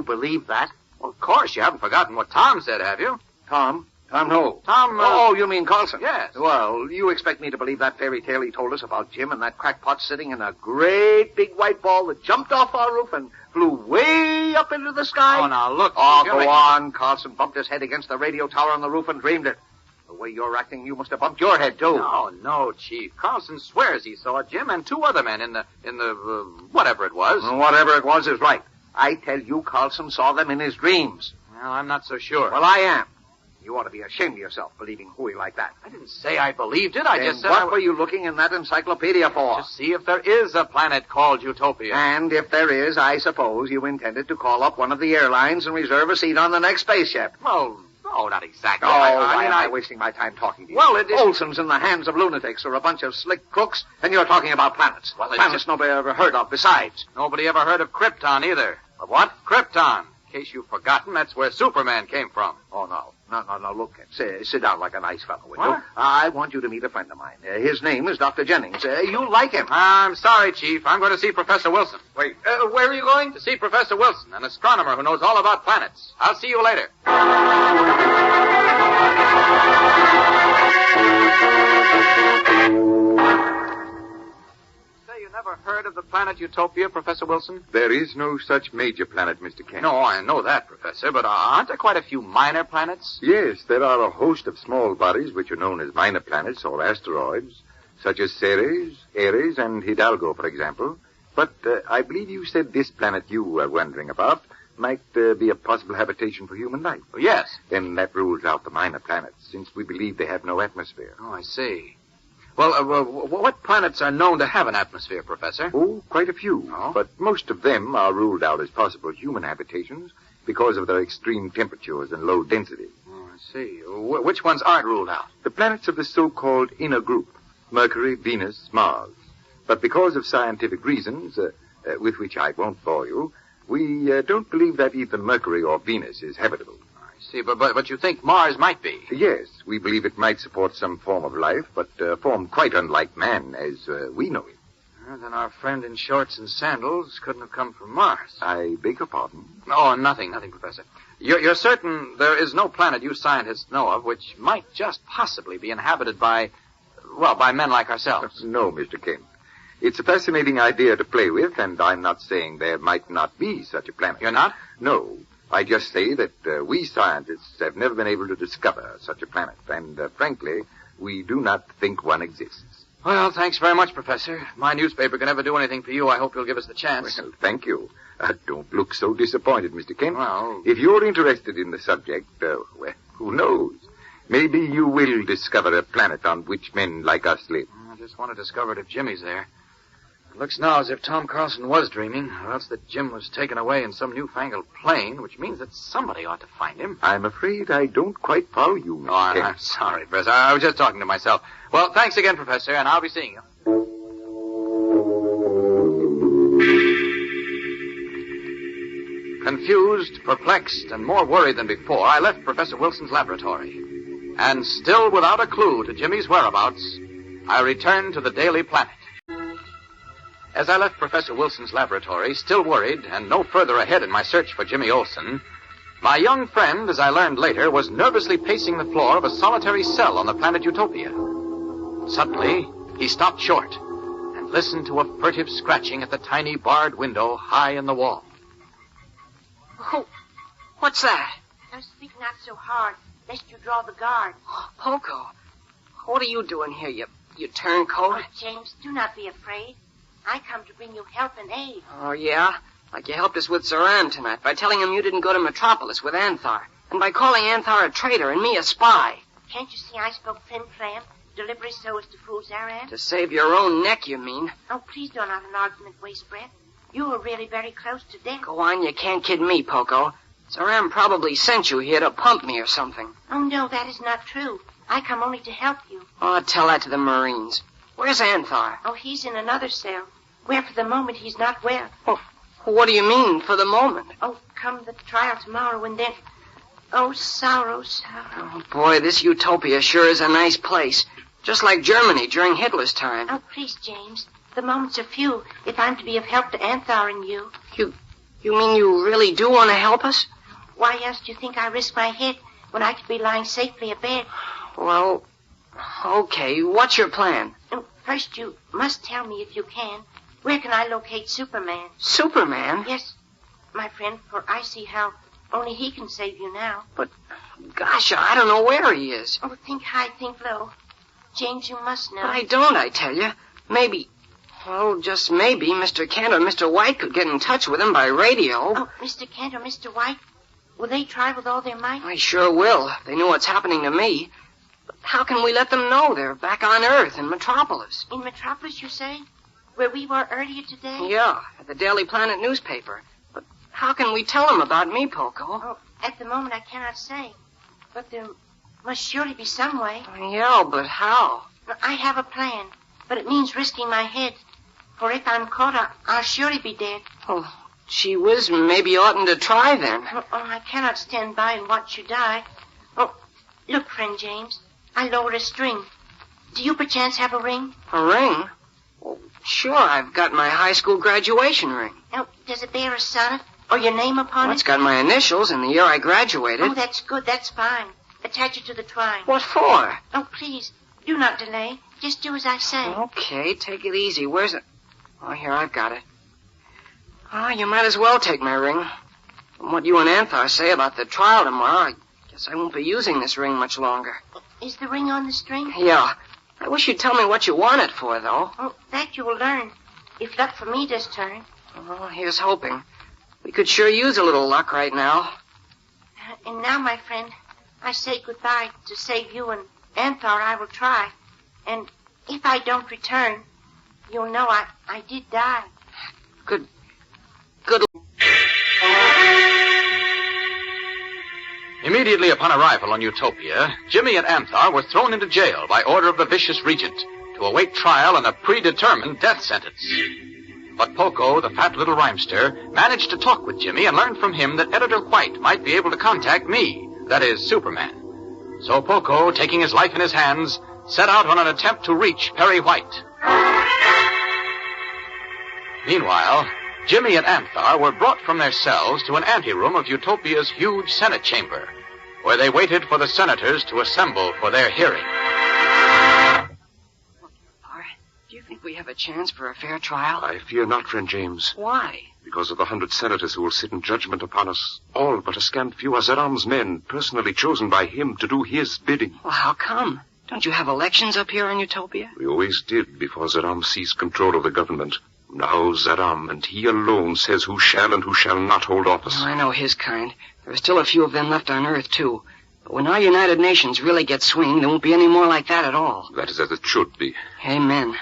believe that? Well, of course. You haven't forgotten what Tom said, have you? Tom? Tom who? Tom, Oh, you mean Carson? Yes. Well, you expect me to believe that fairy tale he told us about Jim and that crackpot sitting in a great big white ball that jumped off our roof and flew way up into the sky? Oh, now, look. Oh, go on. Carson bumped his head against the radio tower on the roof and dreamed it. The way you're acting, you must have bumped your head, too. No, Chief. Carlson swears he saw Jim and two other men in the whatever it was. Whatever it was is right. I tell you, Carlson saw them in his dreams. Well, I'm not so sure. Well, I am. You ought to be ashamed of yourself, believing hooey like that. I didn't say I believed it. I Then just said what were you looking in that encyclopedia for? To see if there is a planet called Utopia. And if there is, I suppose you intended to call up one of the airlines and reserve a seat on the next spaceship. Well, no, not exactly. Why am I wasting my time talking to you? Well, it is... Olsen's in the hands of lunatics or a bunch of slick crooks, and you're talking about planets. Well, planets nobody ever heard of besides. Nobody ever heard of Krypton either. Of what? Krypton. In case you've forgotten, that's where Superman came from. Oh, no. No, look, sit down like a nice fellow, will you? What? I want you to meet a friend of mine. His name is Dr. Jennings. You like him. I'm sorry, Chief. I'm going to see Professor Wilson. Wait, where are you going? To see Professor Wilson, an astronomer who knows all about planets. I'll see you later. Say, you never heard of the planet Utopia, Professor Wilson? There is no such major planet, Mr. Kent. No, I know that, Professor, but aren't there quite a few minor planets? Yes, there are a host of small bodies which are known as minor planets or asteroids, such as Ceres, Ares, and Hidalgo, for example. But I believe you said this planet you were wondering about might be a possible habitation for human life. Oh, yes. Then that rules out the minor planets, since we believe they have no atmosphere. Oh, I see. Well, what planets are known to have an atmosphere, Professor? Oh, quite a few. Oh? But most of them are ruled out as possible human habitations because of their extreme temperatures and low density. Oh, I see. Which ones aren't ruled out? The planets of the so-called inner group, Mercury, Venus, Mars. But because of scientific reasons, with which I won't bore you, we don't believe that either Mercury or Venus is habitable. I see, but you think Mars might be? Yes, we believe it might support some form of life, but a form quite unlike man as we know it. Then our friend in shorts and sandals couldn't have come from Mars. I beg your pardon? Oh, nothing, Professor. You're certain there is no planet you scientists know of which might just possibly be inhabited by men like ourselves? No, Mr. Kent. It's a fascinating idea to play with, and I'm not saying there might not be such a planet. You're not? No. I just say that we scientists have never been able to discover such a planet, and frankly, we do not think one exists. Well, thanks very much, Professor. If my newspaper can ever do anything for you, I hope you'll give us the chance. Well, thank you. Don't look so disappointed, Mr. Kent. Well, if you're interested in the subject, well, who knows? Maybe you will discover a planet on which men like us live. I just want to discover it if Jimmy's there. It looks now as if Tom Carson was dreaming, or else that Jim was taken away in some newfangled plane, which means that somebody ought to find him. I'm afraid I don't quite follow you, Mr. Oh, Kent. I'm sorry, Professor. I was just talking to myself. Well, thanks again, Professor, and I'll be seeing you. Confused, perplexed, and more worried than before, I left Professor Wilson's laboratory. And still without a clue to Jimmy's whereabouts, I returned to the Daily Planet. As I left Professor Wilson's laboratory, still worried and no further ahead in my search for Jimmy Olsen, my young friend, as I learned later, was nervously pacing the floor of a solitary cell on the planet Utopia. Suddenly, he stopped short and listened to a furtive scratching at the tiny barred window high in the wall. Oh, what's that? Now speak not so hard, lest you draw the guard. Oh, Poco, what are you doing here, you turncoat? Oh, James, do not be afraid. I come to bring you help and aid. Oh, yeah? Like you helped us with Zaram tonight by telling him you didn't go to Metropolis with Anthar, and by calling Anthar a traitor and me a spy. Can't you see I spoke flim-flam, deliberately so as to fool Zaram? To save your own neck, you mean? Oh, please don't have an argument waste breath. You were really very close to death. Go on, you can't kid me, Poco. Zaram probably sent you here to pump me or something. Oh, no, that is not true. I come only to help you. Oh, tell that to the Marines. Where's Anthar? Oh, he's in another cell, where for the moment he's not well. Oh, what do you mean, for the moment? Oh, come the trial tomorrow and then... Oh, sorrow, sorrow. Oh, boy, this Utopia sure is a nice place. Just like Germany during Hitler's time. Oh, please, James. The moments are few if I'm to be of help to Anthar and you. You mean you really do want to help us? Why else do you think I risk my head when I could be lying safely abed? Well, okay. What's your plan? First, you must tell me, if you can, where can I locate Superman? Superman? Yes, my friend, for I see how only he can save you now. But, gosh, I don't know where he is. Oh, think high, think low. James, you must know. But I don't, I tell you. Maybe, well, just maybe, Mr. Kent or Mr. White could get in touch with him by radio. Oh, Mr. Kent or Mr. White? Will they try with all their might? I sure will, if they knew what's happening to me. But how can we let them know they're back on Earth in Metropolis? In Metropolis, you say? Where we were earlier today? Yeah, at the Daily Planet newspaper. But how can we tell them about me, Poco? Oh, at the moment I cannot say. But there must surely be some way. Yeah, but how? I have a plan, but it means risking my head. For if I'm caught, I'll surely be dead. Oh, gee whiz, maybe you oughtn't to try then. Oh, I cannot stand by and watch you die. Oh, look, friend James, I lowered a string. Do you perchance have a ring? A ring? Well, sure, I've got my high school graduation ring. Oh, does it bear a sonnet or your name upon it? It's got my initials and the year I graduated. Oh, that's good, that's fine. Attach it to the twine. What for? Oh, please, do not delay. Just do as I say. Okay, take it easy. Where's it? Oh, here, I've got it. Oh, you might as well take my ring. From what you and Anthar say about the trial tomorrow, I guess I won't be using this ring much longer. Is the ring on the string? Yeah. I wish you'd tell me what you want it for, though. Oh, that you will learn, if luck for me does turn. Oh, here's hoping. We could sure use a little luck right now. And now, my friend, I say goodbye. To save you and Anthar, I will try. And if I don't return, you'll know I did die. Good. Immediately upon arrival on Utopia, Jimmy and Anthar were thrown into jail by order of the vicious regent to await trial and a predetermined death sentence. But Poco, the fat little rhymester, managed to talk with Jimmy and learned from him that Editor White might be able to contact me, that is, Superman. So Poco, taking his life in his hands, set out on an attempt to reach Perry White. Meanwhile, Jimmy and Anthar were brought from their cells to an anteroom of Utopia's huge Senate chamber, where they waited for the senators to assemble for their hearing. Do you think think we have a chance for a fair trial? I fear not, friend James. Why? Because of the 100 senators who will sit in judgment upon us. All but a scant few are Zaram's men, personally chosen by him to do his bidding. Well, how come? Don't you have elections up here in Utopia? We always did before Zaram seized control of the government. Now Zaram, and he alone, says who shall and who shall not hold office. Oh, I know his kind. There are still a few of them left on Earth, too. But when our United Nations really get swinging, there won't be any more like that at all. That is as it should be. Amen.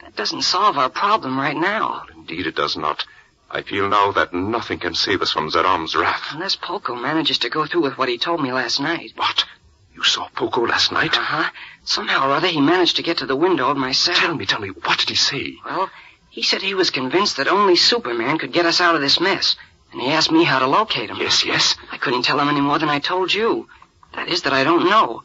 That doesn't solve our problem right now. Well, indeed it does not. I feel now that nothing can save us from Zaram's wrath. Unless Poco manages to go through with what he told me last night. What? You saw Poco last night? Uh-huh. Somehow or other he managed to get to the window of my cell. Tell me, what did he say? Well, he said he was convinced that only Superman could get us out of this mess. And he asked me how to locate him. Yes. I couldn't tell him any more than I told you. That is that I don't know.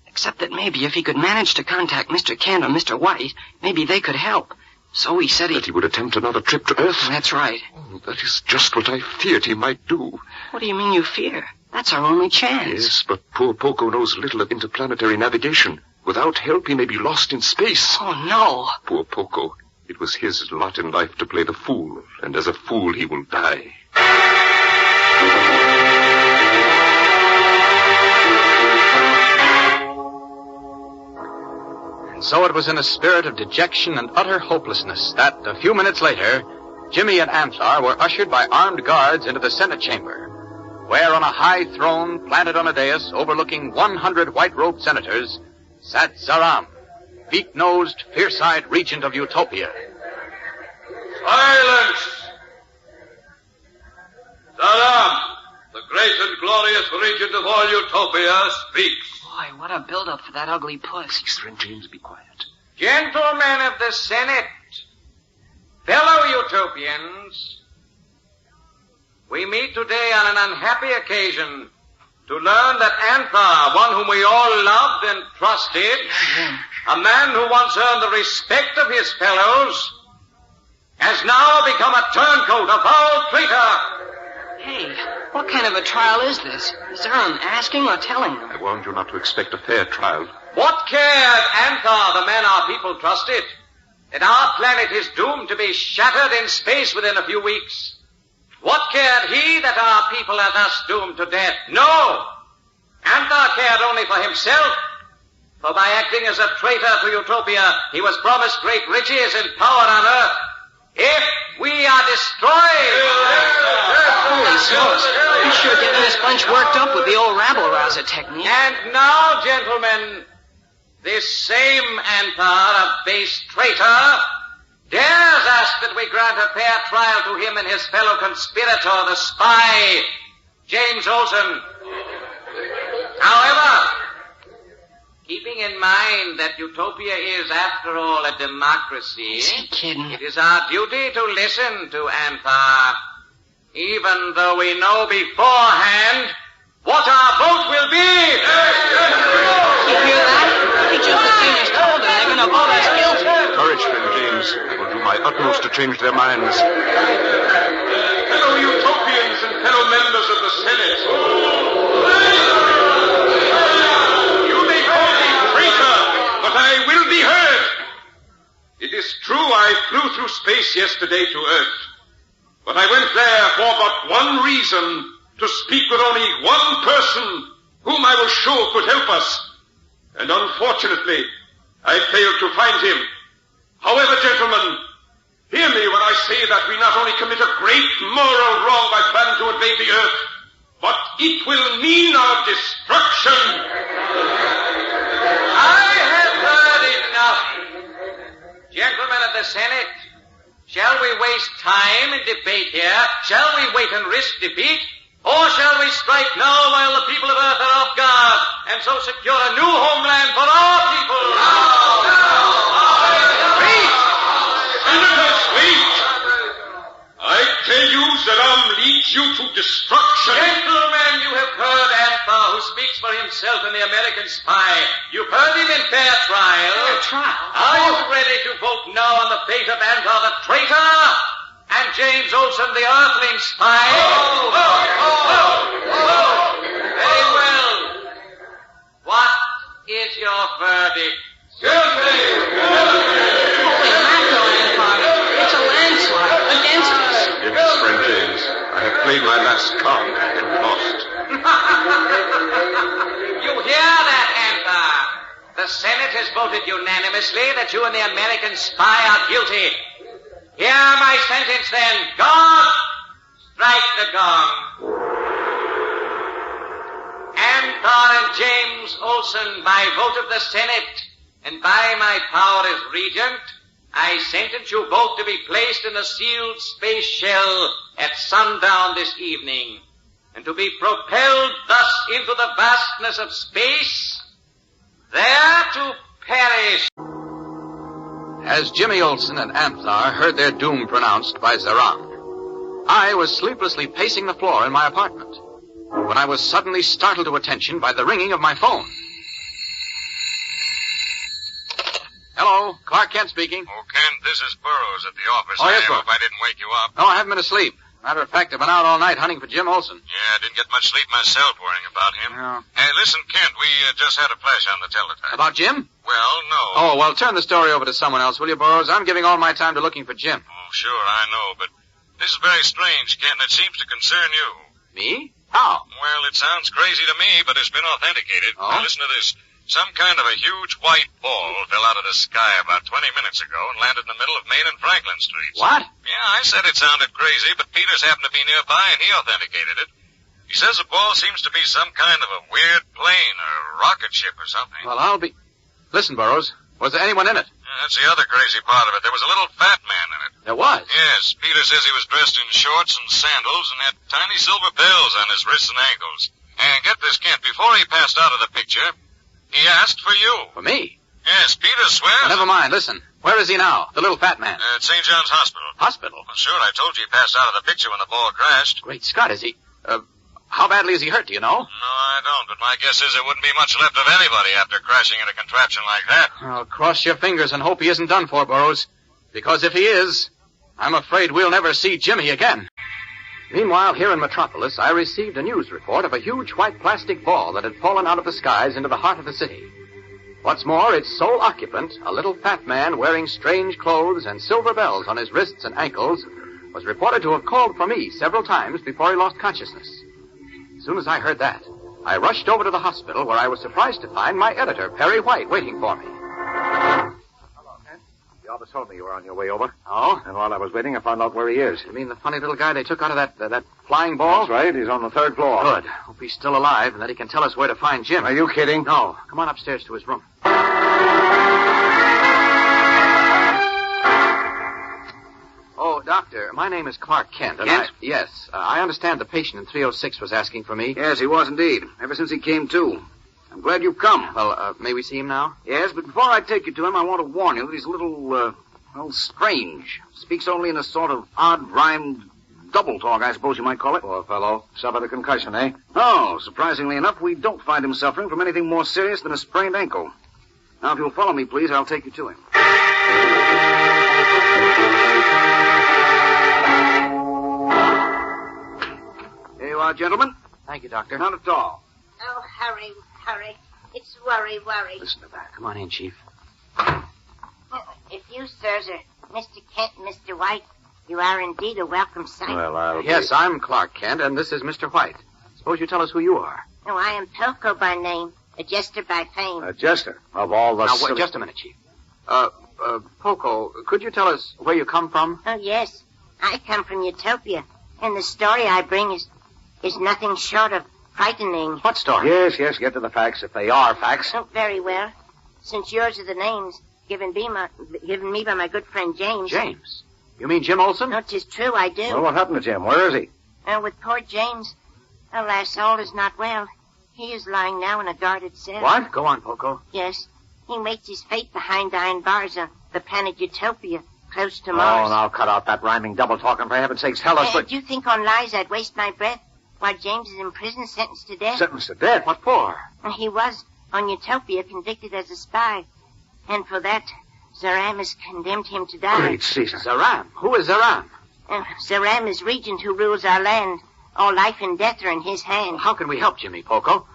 Except that maybe if he could manage to contact Mr. Kent or Mr. White, maybe they could help. So he said that he would attempt another trip to Earth? That's right. Oh, that is just what I feared he might do. What do you mean you fear? That's our only chance. Yes, but poor Poco knows little of interplanetary navigation. Without help, he may be lost in space. Oh, no. Poor Poco. It was his lot in life to play the fool, and as a fool he will die. And so it was in a spirit of dejection and utter hopelessness that, a few minutes later, Jimmy and Anthar were ushered by armed guards into the Senate chamber, where on a high throne planted on a dais overlooking 100 white-robed senators sat Zaram, beak-nosed, fierce-eyed regent of Utopia. Silence! Zaram, the great and glorious regent of all Utopia, speaks. Boy, what a build-up for that ugly puss. Please, friend James, be quiet. Gentlemen of the Senate, fellow Utopians, we meet today on an unhappy occasion to learn that Anthar, one whom we all loved and trusted, a man who once earned the respect of his fellows, has now become a turncoat, a foul traitor. Hey, what kind of a trial is this? Is Zaram asking or telling them? I warned you not to expect a fair trial. What cared Anthar, the man our people trusted, that our planet is doomed to be shattered in space within a few weeks? What cared he that our people are thus doomed to death? No! Anthar cared only for himself. For by acting as a traitor to Utopia, he was promised great riches and power on Earth. If we are destroyed... Holy smokes. He's sure getting this bunch worked up with the old rabble-rouser technique. And now, gentlemen, this same Anthar, a base traitor, dares ask that we grant a fair trial to him and his fellow conspirator, the spy, James Olsen. However, keeping in mind that Utopia is, after all, a democracy, is he kidding? It is our duty to listen to Anthar, even though we know beforehand what our vote will be. You hear that? They just the same as told them they're going to vote us guilty. Courage, friend James. I will do my utmost to change their minds. Fellow Utopians and fellow members of the Senate. You may call me traitor, but I will be heard. It is true I flew through space yesterday to Earth. But I went there for but one reason, to speak with only one person whom I was sure could help us. And unfortunately, I failed to find him. However, gentlemen, hear me when I say that we not only commit a great moral wrong by planning to invade the Earth, but it will mean our destruction. I have heard enough. Gentlemen of the Senate, shall we waste time in debate here? Shall we wait and risk defeat? Or shall we strike now while the people of Earth are off guard, and so secure a new homeland for our people? Wait! Senators, wait! I tell you, Zaram leads you to destruction. Gentlemen, you have heard Anthar, who speaks for himself and the American spy. You've heard him in fair trial. Fair trial? Are you ready to vote now on the fate of Anthar the traitor? And James Olsen, the Earthling spy? Very well. What is your verdict? Guilty! The Senate has voted unanimously that you and the American spy are guilty. Hear my sentence then. God, strike the gong. Anthar and James Olson, by vote of the Senate, and by my power as regent, I sentence you both to be placed in a sealed space shell at sundown this evening, and to be propelled thus into the vastness of space, there to perish. As Jimmy Olsen and Anthar heard their doom pronounced by Zaram, I was sleeplessly pacing the floor in my apartment when I was suddenly startled to attention by the ringing of my phone. Hello, Clark Kent speaking. Oh, Kent, this is Burroughs at the office. Oh, yes, I sir. hope I didn't wake you up. No, I haven't been asleep. Matter of fact, I've been out all night hunting for Jim Olsen. Yeah, I didn't get much sleep myself worrying about him. Yeah. Hey, listen, Kent, we just had a flash on the teletype. About Jim? Well, no. Oh, well, turn the story over to someone else, will you, Burroughs? I'm giving all my time to looking for Jim. Oh, sure, I know, but this is very strange, Kent, and it seems to concern you. Me? How? Well, it sounds crazy to me, but it's been authenticated. Oh? Now, listen to this. Some kind of a huge white ball fell out of the sky about 20 minutes ago and landed in the middle of Main and Franklin Streets. What? Yeah, I said it sounded crazy, but Peters happened to be nearby and he authenticated it. He says the ball seems to be some kind of a weird plane or rocket ship or something. Well, I'll be... Listen, Burroughs, was there anyone in it? Yeah, that's the other crazy part of it. There was a little fat man in it. There was? Yes, Peter says he was dressed in shorts and sandals and had tiny silver bells on his wrists and ankles. And get this, Kent, before he passed out of the picture, he asked for you. For me? Yes, Peter swears. Well, never mind. Listen, where is he now? The little fat man. At St. John's Hospital. Hospital? Well, sure, I told you he passed out of the picture when the ball crashed. Great Scott, is he... how badly is he hurt, do you know? No, I don't, but my guess is there wouldn't be much left of anybody after crashing in a contraption like that. Well, cross your fingers and hope he isn't done for, Burroughs. Because if he is, I'm afraid we'll never see Jimmy again. Meanwhile, here in Metropolis, I received a news report of a huge white plastic ball that had fallen out of the skies into the heart of the city. What's more, its sole occupant, a little fat man wearing strange clothes and silver bells on his wrists and ankles, was reported to have called for me several times before he lost consciousness. As soon as I heard that, I rushed over to the hospital where I was surprised to find my editor, Perry White, waiting for me. The office told me you were on your way over. Oh? And while I was waiting, I found out where he is. You mean the funny little guy they took out of that flying ball? That's right. He's on the third floor. Good. Hope he's still alive and that he can tell us where to find Jim. Are you kidding? No. Come on upstairs to his room. Oh, Doctor, my name is Clark Kent. And Kent? Yes. I understand the patient in 306 was asking for me. Yes, he was indeed. Ever since he came to. I'm glad you've come. Well, may we see him now? Yes, but before I take you to him, I want to warn you that he's a little strange. Speaks only in a sort of odd-rhymed double talk, I suppose you might call it. Poor fellow. Suffered a concussion, eh? No, surprisingly enough, we don't find him suffering from anything more serious than a sprained ankle. Now, if you'll follow me, please, I'll take you to him. Here you are, gentlemen. Thank you, Doctor. Not at all. Oh, hurry, hurry. It's worry. Listen to that. Come on in, Chief. If you, sirs, are Mr. Kent and Mr. White, you are indeed a welcome sight. Well, Yes, I'm Clark Kent, and this is Mr. White. Suppose you tell us who you are. Oh, I am Poco by name, a jester by fame. A jester of all the... Now, wait just a minute, Chief. Poco, could you tell us where you come from? Oh, yes. I come from Utopia, and the story I bring is nothing short of frightening. What story? Yes, get to the facts, if they are facts. Oh, very well. Since yours are the names given me by my good friend James. James? You mean Jim Olsen? No, 'tis true, I do. Well, what happened to Jim? Where is he? With poor James, alas, all is not well. He is lying now in a guarded cell. What? Go on, Poco. Yes. He waits his fate behind iron bars on the planet Utopia, close to Mars. Oh, now cut out that rhyming double talking, for heaven's sakes. Tell us what... Do you think on lies I'd waste my breath while James is in prison, sentenced to death? Sentenced to death? What for? He was, on Utopia, convicted as a spy. And for that, Zaram has condemned him to die. Great Caesar. Zaram? Who is Zaram? Zaram is regent who rules our land. All life and death are in his hand. Well, how can we help Jimmy, Poco?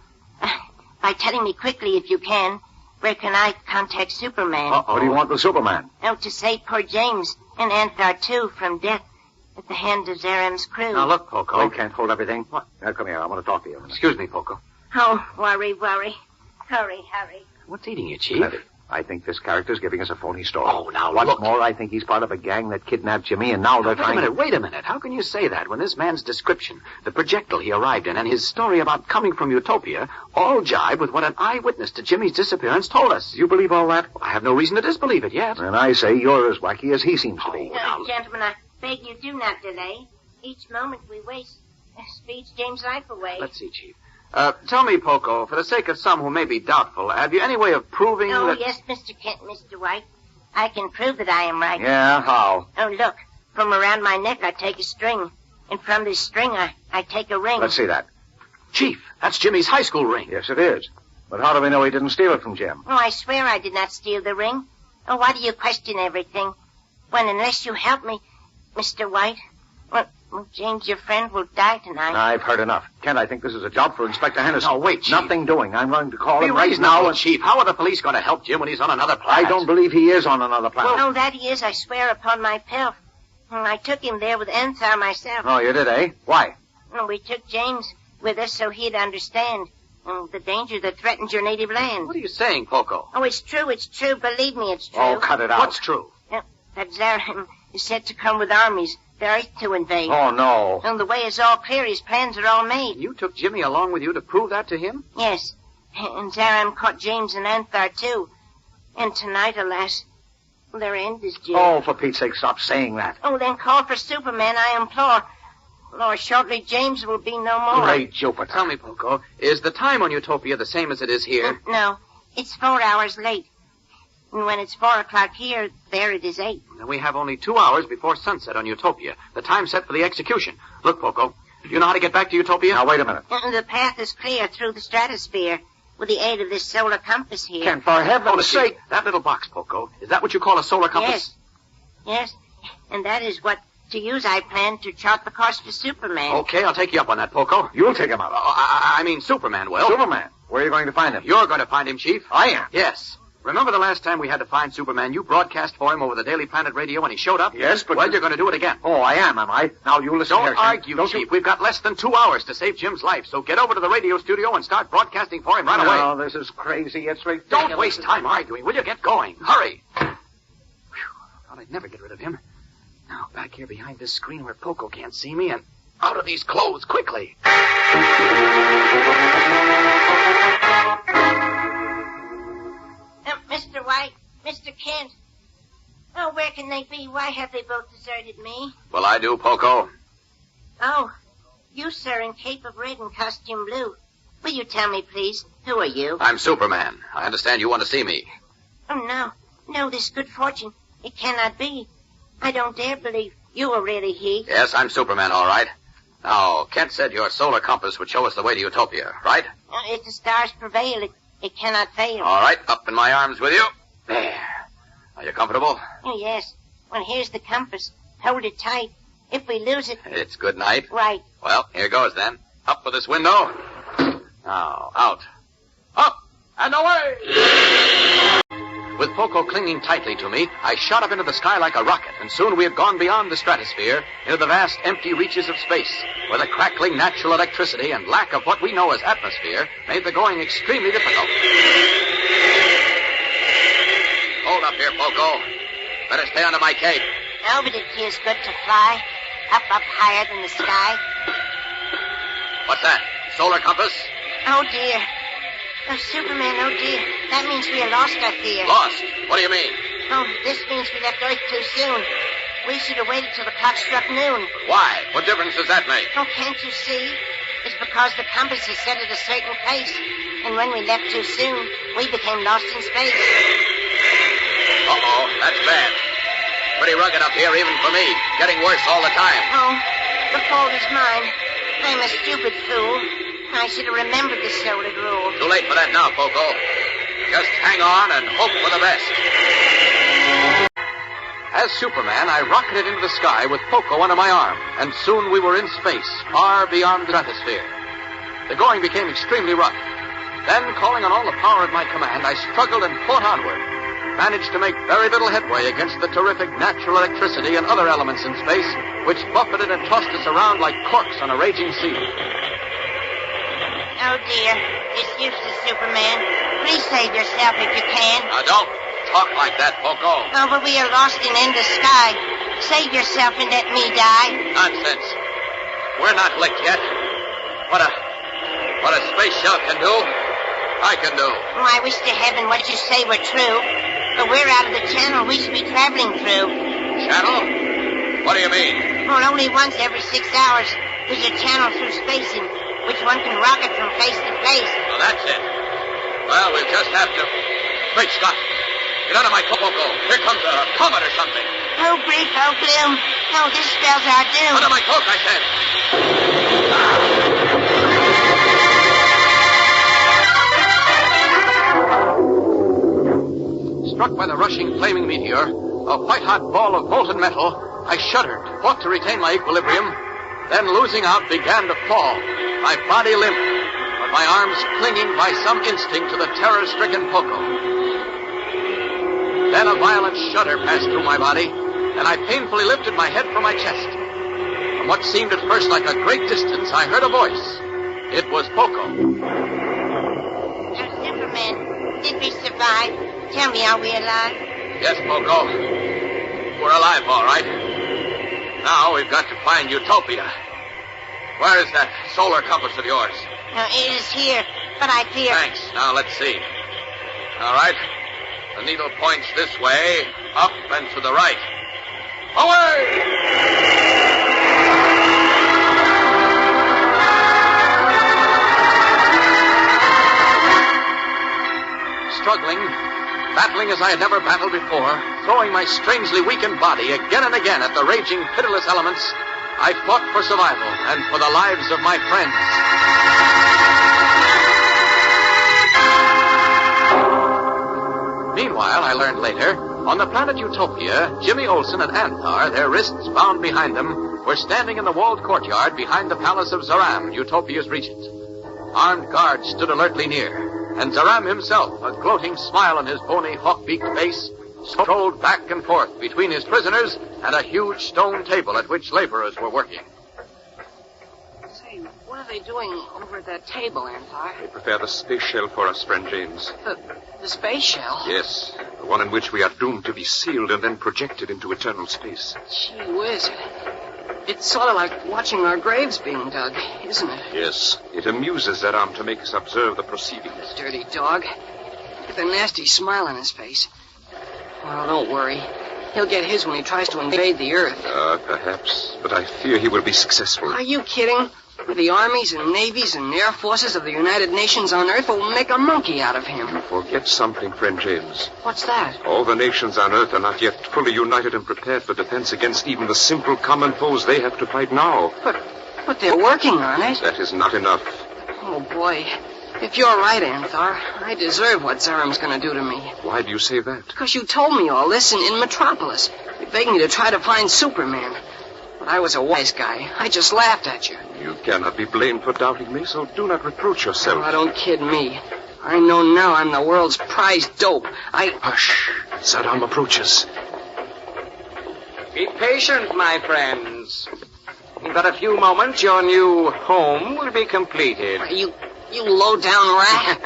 By telling me quickly, if you can, where can I contact Superman? What do you want with Superman? To save poor James and Anthar, too, from death at the hand of Zaram's crew. Now, look, Poco. We can't hold everything. What? Now, come here. I want to talk to you. Excuse me, Poco. Oh, worry. Hurry. What's eating you, Chief? Plenty. I think this character's giving us a phony story. Oh, now What's look. more, I think he's part of a gang that kidnapped Jimmy, and now they're trying Wait a minute. How can you say that when this man's description, the projectile he arrived in, and his story about coming from Utopia all jibe with what an eyewitness to Jimmy's disappearance told us? You believe all that? I have no reason to disbelieve it yet. And I say you're as wacky as he seems to be. Gentlemen, I beg you do not delay. Each moment we waste speeds James' life away. Let's see, Chief. Tell me, Poco, for the sake of some who may be doubtful, have you any way of proving that... Oh, yes, Mr. Kent, Mr. White. I can prove that I am right. Yeah, how? Oh, look. From around my neck, I take a string. And from this string, I take a ring. Let's see that. Chief, that's Jimmy's high school ring. Yes, it is. But how do we know he didn't steal it from Jim? Oh, I swear I did not steal the ring. Oh, why do you question everything? When, unless you help me, Mr. White, well, James, your friend, will die tonight. I've heard enough. Kent, I think this is a job for Inspector Henderson. No, wait, Chief. Nothing doing. I'm going to call him right now. now. Chief, how are the police going to help Jim when he's on another planet? I don't believe he is on another planet. Oh, that he is, I swear upon my pelf. I took him there with Anthar myself. Oh, you did, eh? Why? We took James with us so he'd understand the danger that threatens your native land. What are you saying, Poco? Oh, it's true. Believe me, it's true. Oh, cut it out. What's true? That Zaram is set to come with armies, the Earth to invade. Oh, no. And the way is all clear. His plans are all made. You took Jimmy along with you to prove that to him? Yes. And Zaram caught James and Anthar, too. And tonight, alas, their end is due. Oh, for Pete's sake, stop saying that. Oh, then call for Superman, I implore. Lord, shortly James will be no more. Great Jupiter. Tell me, Poco, is the time on Utopia the same as it is here? No, it's 4 hours late. And when it's 4 o'clock here, there it is 8. Then we have only 2 hours before sunset on Utopia, the time set for the execution. Look, Poco, you know how to get back to Utopia? Now, wait a minute. The path is clear through the stratosphere with the aid of this solar compass here. Ken, for heaven's sake. That little box, Poco, is that what you call a solar compass? Yes. And that is what, to use, I plan to chart the course for Superman. Okay, I'll take you up on that, Poco. You'll take him up. I mean Superman will. Superman? Where are you going to find him? You're going to find him, Chief. I am? Yes. Remember the last time we had to find Superman, you broadcast for him over the Daily Planet radio when he showed up? Yes, but... Well, you're going to do it again. Oh, I am I? Now, you listen Don't here. argue, Chief. We've got less than 2 hours to save Jim's life, so get over to the radio studio and start broadcasting for him right away. No, this is crazy. It's ridiculous. Don't waste time arguing. Will you get going? Hurry. Whew. Thought I'd never get rid of him. Now, back here behind this screen where Poco can't see me, and out of these clothes, quickly. Mr. White, Mr. Kent. Oh, where can they be? Why have they both deserted me? Well, I do, Poco. Oh, you, sir, in cape of red and costume blue. Will you tell me, please, who are you? I'm Superman. I understand you want to see me. Oh, no. No, this good fortune. It cannot be. I don't dare believe you are really he. Yes, I'm Superman, all right. Now, Kent said your solar compass would show us the way to Utopia, right? If the stars prevail, it cannot fail. All right, up in my arms with you. There. Are you comfortable? Oh, yes. Well, here's the compass. Hold it tight. If we lose it... It's good night. Right. Well, here goes then. Up for this window. Now, out. Up and away! With Poco clinging tightly to me, I shot up into the sky like a rocket, and soon we had gone beyond the stratosphere into the vast empty reaches of space, where the crackling natural electricity and lack of what we know as atmosphere made the going extremely difficult. Hold up here, Poco. Better stay under my cape. Oh, but it feels good to fly. Up higher than the sky. What's that? Solar compass? Oh, dear. Oh, Superman, oh, dear. That means we are lost, I fear. Lost? What do you mean? Oh, this means we left Earth too soon. We should have waited till the clock struck noon. Why? What difference does that make? Oh, can't you see? It's because the compass is set at a certain place. And when we left too soon, we became lost in space. Uh-oh, that's bad. Pretty rugged up here, even for me. Getting worse all the time. Oh, the fault is mine. I'm a stupid fool. I should have remembered the solar rule. Too late for that now, Poco. Just hang on and hope for the best. As Superman, I rocketed into the sky with Poco under my arm, and soon we were in space, far beyond the stratosphere. The going became extremely rough. Then, calling on all the power at my command, I struggled and fought onward, managed to make very little headway against the terrific natural electricity and other elements in space, which buffeted and tossed us around like corks on a raging sea. Oh, dear. It's useless, Superman. Please save yourself if you can. Now, don't talk like that, Poco. Oh, but we are lost in endless sky. Save yourself and let me die. Nonsense. We're not licked yet. What a space shell can do, I can do. Oh, I wish to heaven what you say were true. But we're out of the channel we should be traveling through. Channel? What do you mean? Well, only once every 6 hours. There's a channel through space in which one can rocket from place to place. Well, that's it. Well, we'll just have to... Great Scott! Get out of my Poco. Here comes a comet or something. Oh, grief, oh, gloom. Oh, this spells our doom. Out of my cloak, I said. Struck by the rushing, flaming meteor, a white-hot ball of molten metal, I shuddered, fought to retain my equilibrium, then losing out began to fall, my body limp, but my arms clinging by some instinct to the terror-stricken Poco. Then a violent shudder passed through my body, and I painfully lifted my head from my chest. From what seemed at first like a great distance, I heard a voice. It was Poco. Superman, did we survive? Tell me, are we alive? Yes, Poco. We're alive, all right. Now we've got to find Utopia. Where is that solar compass of yours? It is here, but I fear... Thanks. Now, let's see. All right. The needle points this way, up and to the right. Away! Struggling, battling as I had never battled before, throwing my strangely weakened body again and again at the raging, pitiless elements, I fought for survival and for the lives of my friends. Meanwhile, I learned later, on the planet Utopia, Jimmy Olsen and Anthar, their wrists bound behind them, were standing in the walled courtyard behind the palace of Zaram, Utopia's regent. Armed guards stood alertly near. And Zaram himself, a gloating smile on his bony, hawk-beaked face, strolled back and forth between his prisoners and a huge stone table at which laborers were working. Say, what are they doing over at that table, Anthar? They prepare the space shell for us, friend James. The space shell? Yes, the one in which we are doomed to be sealed and then projected into eternal space. Gee whiz. It's sort of like watching our graves being dug, isn't it? Yes. It amuses Zaram to make us observe the proceedings. Dirty dog. Look at the nasty smile on his face. Well, don't worry. He'll get his when he tries to invade the Earth. Perhaps. But I fear he will be successful. Are you kidding? The armies and navies and air forces of the United Nations on Earth will make a monkey out of him. You forget something, friend James. What's that? All the nations on Earth are not yet fully united and prepared for defense against even the simple common foes they have to fight now. But they're working on it. That is not enough. Oh, boy. If you're right, Anthar, I deserve what Zaram's going to do to me. Why do you say that? Because you told me all this in Metropolis. You begged me to try to find Superman. But I was a wise guy. I just laughed at you. You cannot be blamed for doubting me, so do not reproach yourself. Oh, don't kid me. I know now I'm the world's prized dope. Hush. Zaram approaches. Be patient, my friends. In but a few moments, your new home will be completed. You low-down rat.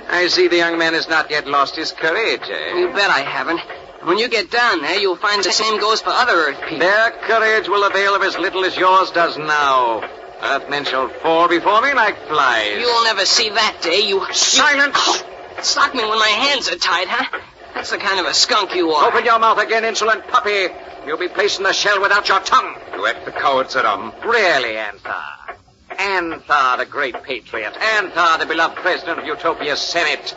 I see the young man has not yet lost his courage, eh? You bet I haven't. When you get down there, you'll find the same goes for other Earth people. Their courage will avail of as little as yours does now. Earthmen shall fall before me like flies. You'll never see that day, Silence! Sock me when my hands are tied, huh? That's the kind of a skunk you are. Open your mouth again, insolent puppy. You'll be placed in the shell without your tongue. You act the coward, Zaram. Really, Anthar. Anthar, the great patriot. Anthar, the beloved president of Utopia's Senate.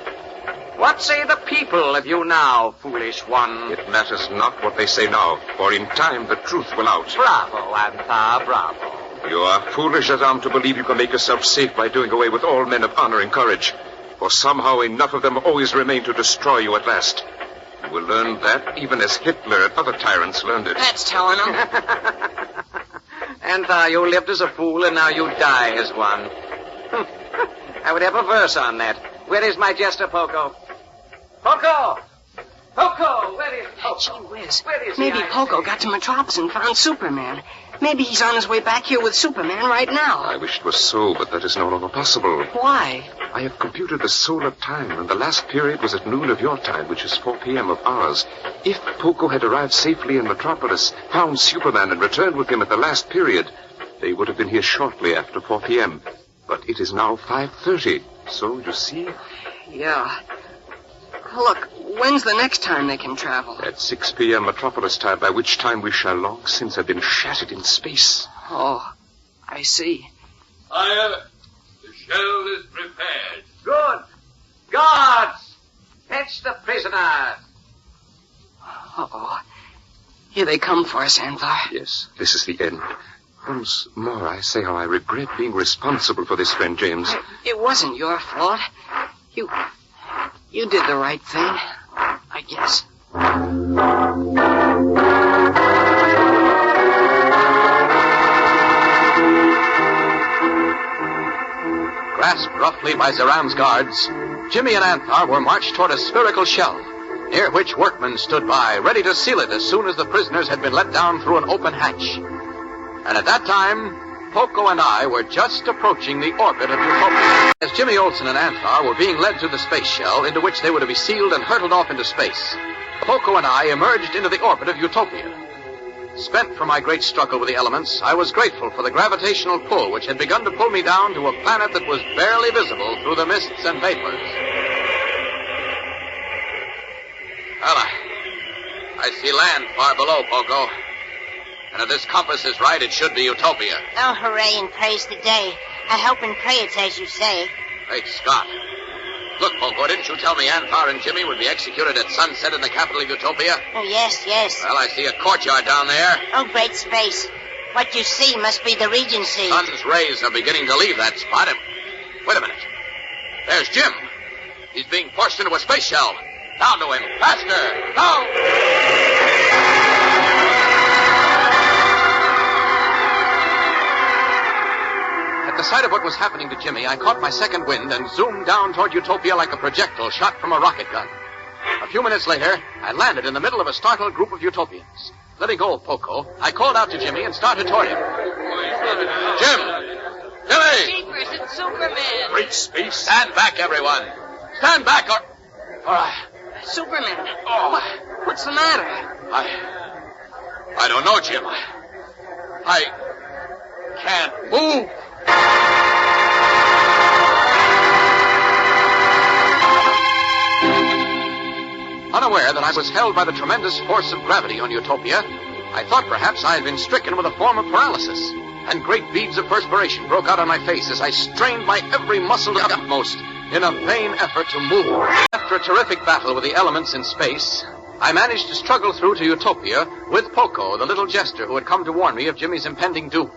What say the people of you now, foolish one? It matters not what they say now, for in time the truth will out. Bravo, Anthar, bravo. You are foolish, Zaram, to believe you can make yourself safe by doing away with all men of honor and courage. For somehow enough of them always remain to destroy you at last. You will learn that even as Hitler and other tyrants learned it. That's telling them. Anthar, you lived as a fool, and now you die as one. I would have a verse on that. Where is my jester, Poco? Poco! Poco! Where is Poco? Gee whiz. Where is Maybe Poco got to Metropolis and found Superman. Maybe he's on his way back here with Superman right now. I wish it was so, but that is no longer possible. Why? I have computed the solar time, and the last period was at noon of your time, which is 4 p.m. of ours. If Poco had arrived safely in Metropolis, found Superman, and returned with him at the last period, they would have been here shortly after 4 p.m. But it is now 5:30, so you see... Yeah. Look, when's the next time they can travel? At 6 p.m. Metropolis time, by which time we shall long since have been shattered in space. Oh, I see. The shell is prepared. Good. Guards, fetch the prisoners. Uh-oh. Here they come for us, Anthar. Yes, this is the end. Once more, I say how I regret being responsible for this, friend James. It wasn't your fault. You did the right thing, I guess. Grasped roughly by Zaram's guards, Jimmy and Anthar were marched toward a spherical shell, near which workmen stood by, ready to seal it as soon as the prisoners had been let down through an open hatch. And at that time, Poco and I were just approaching the orbit of Utopia. As Jimmy Olsen and Anthar were being led to the space shell into which they were to be sealed and hurtled off into space, Poco and I emerged into the orbit of Utopia. Spent from my great struggle with the elements, I was grateful for the gravitational pull which had begun to pull me down to a planet that was barely visible through the mists and vapors. Well, I see land far below, Poco. And if this compass is right, it should be Utopia. Oh, hooray and praise the day. I hope and pray it's as you say. Great Scott. Look, Poco, didn't you tell me Anthar and Jimmy would be executed at sunset in the capital of Utopia? Oh, yes, yes. Well, I see a courtyard down there. Oh, great space. What you see must be the Regency. Sun's rays are beginning to leave that spot. Wait a minute. There's Jim. He's being forced into a space shell. Down to him. Faster. Down. At the sight of what was happening to Jimmy, I caught my second wind and zoomed down toward Utopia like a projectile shot from a rocket gun. A few minutes later, I landed in the middle of a startled group of Utopians. Letting go of Poco, I called out to Jimmy and started toward him. Jim! Jimmy! Jeepers, it's Superman. Great space. Stand back, everyone. Stand back or... Superman. Oh. What's the matter? I don't know, Jim. I can't move. Unaware that I was held by the tremendous force of gravity on Utopia, I thought perhaps I had been stricken with a form of paralysis, and great beads of perspiration broke out on my face as I strained my every muscle to the utmost in a vain effort to move. After a terrific battle with the elements in space, I managed to struggle through to Utopia with Poco, the little jester who had come to warn me of Jimmy's impending doom.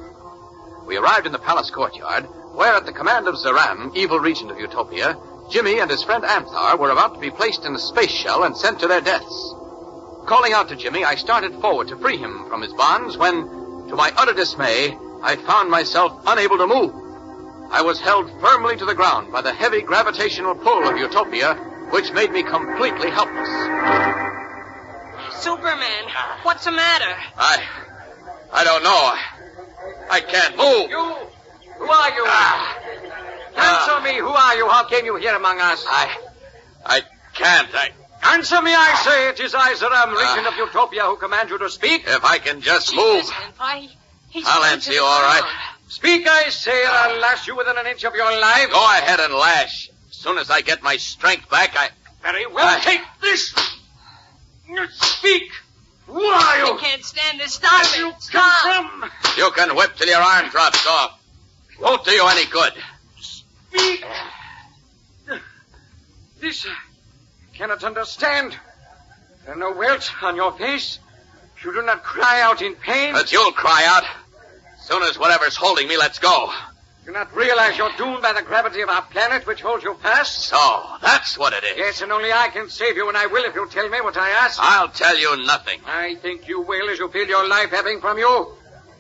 We arrived in the palace courtyard, where at the command of Zaram, evil regent of Utopia, Jimmy and his friend Anthar were about to be placed in a space shell and sent to their deaths. Calling out to Jimmy, I started forward to free him from his bonds when, to my utter dismay, I found myself unable to move. I was held firmly to the ground by the heavy gravitational pull of Utopia, which made me completely helpless. Superman, what's the matter? I don't know. I can't move. You? Who are you? Answer me. Who are you? How came you here among us? I can't. Answer me, I say. It is I, Zaram, regent of Utopia, who command you to speak. If I can just move, I'll answer you all right. Speak, I say, or I'll lash you within an inch of your life. Go ahead and lash. As soon as I get my strength back, Very well, take this. Speak. Who are you? I can't stand this starving. Stop. You can whip till your arm drops off. Won't do you any good. Speak. This I cannot understand. There are no welts on your face. You do not cry out in pain. But you'll cry out. As soon as whatever's holding me lets go. Do not realize you're doomed by the gravity of our planet, which holds you fast? So, that's what it is. Yes, and only I can save you, and I will if you tell me what I ask. I'll tell you nothing. I think you will, as you feel your life ebbing from you.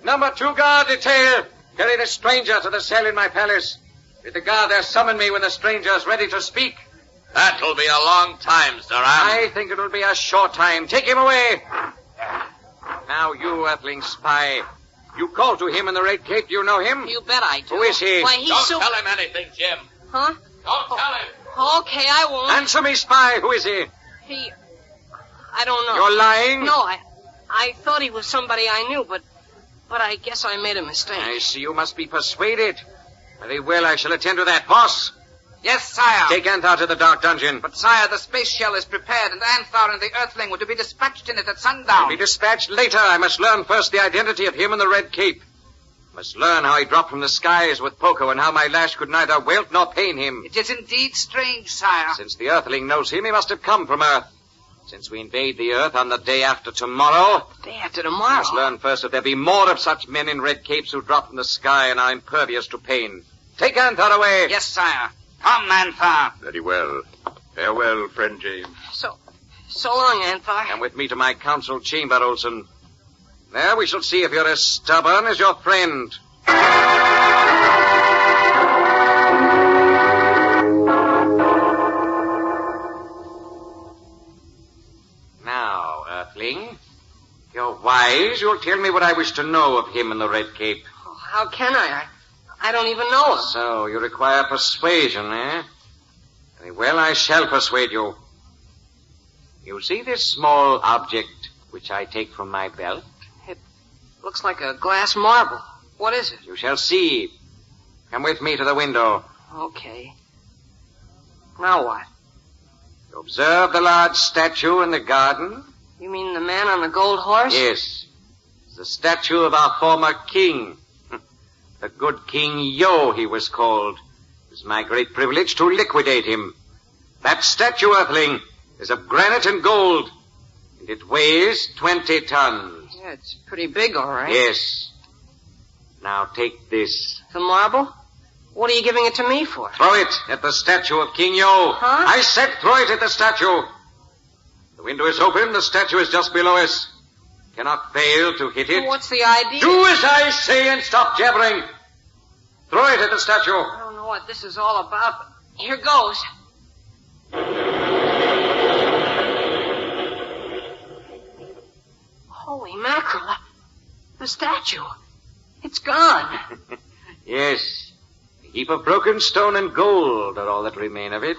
Number 2 guard, detail. Carry the stranger to the cell in my palace. Bid the guard there summon me when the stranger is ready to speak. That'll be a long time, Zaram. I think it'll be a short time. Take him away. Now, you earthling spy, You called to him in the red cape. Do you know him? You bet I do. Who is he? Why, he's Don't tell him anything, Jim. Huh? Don't tell him. Okay, I won't. Answer me, spy. Who is he? I don't know. You're lying? No, I thought he was somebody I knew, but I guess I made a mistake. I see you must be persuaded. Very well, I shall attend to that. Boss, Yes, sire. take Anthar to the dark dungeon. But, sire, the space shell is prepared, and Anthar and the Earthling were to be dispatched in it at sundown. Be dispatched later. I must learn first the identity of him in the red cape. Must learn how he dropped from the skies with Poco and how my lash could neither welt nor pain him. It is indeed strange, sire. Since the Earthling knows him, he must have come from Earth. Since we invade the Earth on the day after tomorrow... Day after tomorrow? Must learn first if there be more of such men in red capes who drop from the sky and are impervious to pain. Take Anthar away. Yes, sire. Come, Anthar. Very well. Farewell, friend James. So long, Anthar. Come with me to my council chamber, Olson. There we shall see if you're as stubborn as your friend. Now, Earthling, you're wise. You'll tell me what I wish to know of him in the red cape. Oh, how can I? I don't even know him. So, you require persuasion, eh? Very well, I shall persuade you. You see this small object which I take from my belt? Looks like a glass marble. What is it? You shall see. Come with me to the window. Okay. Now what? You observe the large statue in the garden? You mean the man on the gold horse? Yes. It's the statue of our former king. The good King Yo, he was called. It was my great privilege to liquidate him. That statue, Earthling, is of granite and gold, and it weighs 20 tons. Yeah, it's pretty big, all right. Yes. Now take this. The marble? What are you giving it to me for? Throw it at the statue of King Yo. Huh? I said throw it at the statue. The window is open. The statue is just below us. Cannot fail to hit it. What's the idea? Do as I say and stop jabbering. Throw it at the statue. I don't know what this is all about, but here goes. Holy mackerel. The statue. It's gone. Yes. A heap of broken stone and gold are all that remain of it.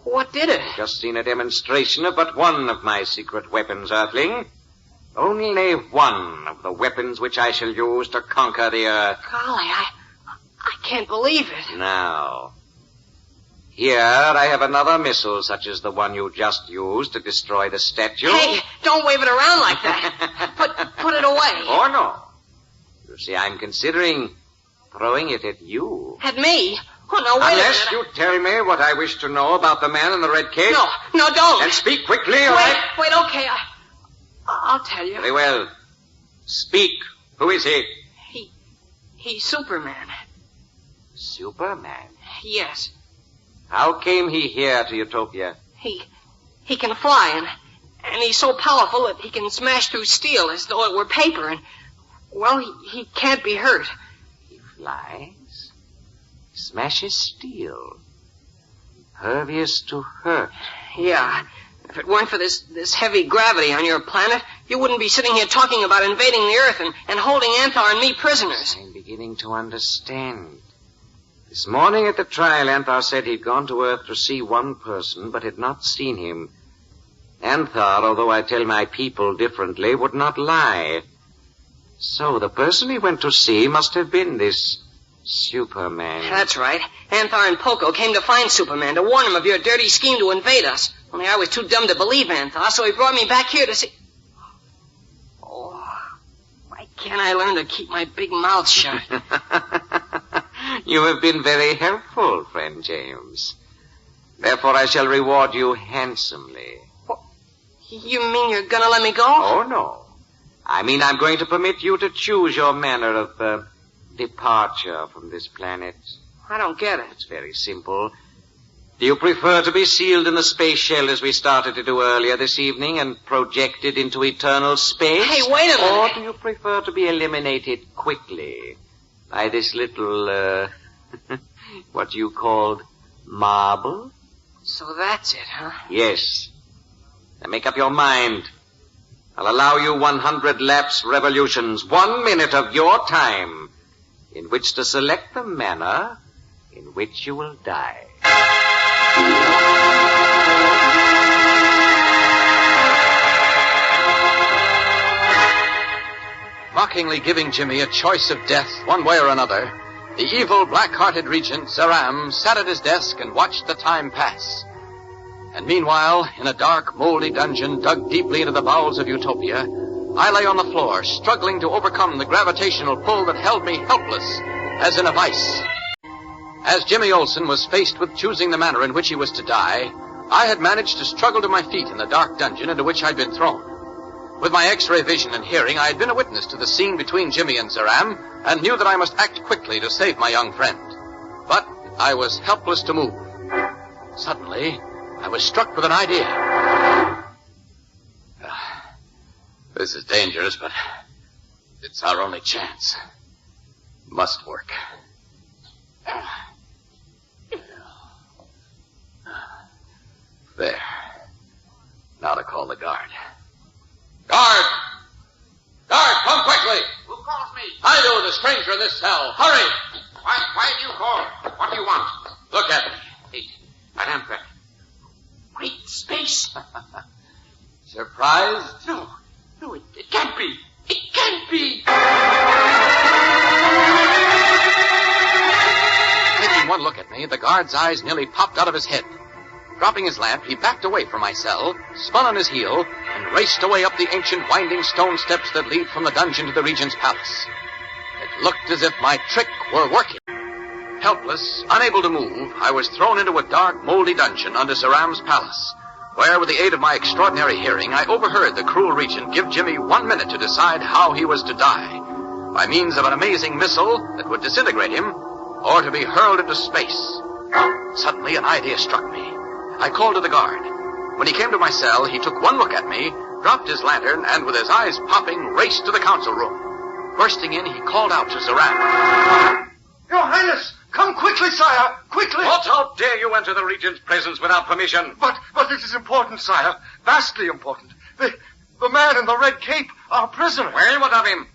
What did it? Just seen a demonstration of but one of my secret weapons, Earthling. Only one of the weapons which I shall use to conquer the Earth. Golly, I can't believe it. Now, here I have another missile such as the one you just used to destroy the statue. Hey, don't wave it around like that. Put it away. Oh, no. You see, I'm considering throwing it at you. At me? Oh, no, wait Unless a minute. you tell me what I wish to know about the man in the red cape. No, don't. And speak quickly, all right? Wait, okay. I'll tell you. Very well. Speak. Who is he? He's Superman. Superman? Yes. How came he here to Utopia? He can fly, and he's so powerful that he can smash through steel as though it were paper, and, well, he can't be hurt. He flies? Smashes steel? Impervious to hurt? Yeah. If it weren't for this heavy gravity on your planet, you wouldn't be sitting here talking about invading the Earth and holding Anthar and me prisoners. I'm beginning to understand. This morning at the trial, Anthar said he'd gone to Earth to see one person, but had not seen him. Anthar, although I tell my people differently, would not lie. So the person he went to see must have been this Superman. That's right. Anthar and Poco came to find Superman to warn him of your dirty scheme to invade us. Only I was too dumb to believe Anthar, so he brought me back here to see... Oh, why can't I learn to keep my big mouth shut? You have been very helpful, friend James. Therefore, I shall reward you handsomely. What? You mean you're gonna let me go? Oh, no. I mean I'm going to permit you to choose your manner of departure from this planet. I don't get it. It's very simple. Do you prefer to be sealed in the space shell as we started to do earlier this evening and projected into eternal space? Hey, wait a minute. Or do you prefer to be eliminated quickly by this little, what you called marble? So that's it, huh? Yes. Now make up your mind. I'll allow you 100 lapse revolutions, 1 minute of your time, in which to select the manner in which you will die. Mockingly giving Jimmy a choice of death one way or another, the evil, black-hearted regent, Zaram, sat at his desk and watched the time pass. And meanwhile, in a dark, moldy dungeon dug deeply into the bowels of Utopia, I lay on the floor, struggling to overcome the gravitational pull that held me helpless, as in a vice. As Jimmy Olsen was faced with choosing the manner in which he was to die, I had managed to struggle to my feet in the dark dungeon into which I'd been thrown. With my X-ray vision and hearing, I had been a witness to the scene between Jimmy and Zaram, and knew that I must act quickly to save my young friend. But I was helpless to move. Suddenly, I was struck with an idea. This is dangerous, but it's our only chance. Must work. There. Now to call the guard. Guard! Guard, come quickly! Who calls me? I do, the stranger in this cell. Hurry! Why do you call? What do you want? Look at me. Hey, Madame Beck. Great space. Surprised? No, it can't be. It can't be. Taking one look at me, the guard's eyes nearly popped out of his head. Dropping his lamp, he backed away from my cell, spun on his heel, and raced away up the ancient winding stone steps that lead from the dungeon to the regent's palace. It looked as if my trick were working. Helpless, unable to move, I was thrown into a dark, moldy dungeon under Zaram's palace, where, with the aid of my extraordinary hearing, I overheard the cruel regent give Jimmy 1 minute to decide how he was to die, by means of an amazing missile that would disintegrate him, or to be hurled into space. Suddenly, an idea struck me. I called to the guard. When he came to my cell, he took one look at me, dropped his lantern, and with his eyes popping, raced to the council room. Bursting in, he called out to Zaram. Your Highness, come quickly, sire, quickly. What? How dare you enter the regent's presence without permission? But it is important, sire, vastly important. The man in the red cape, our prisoner. Well, what of him?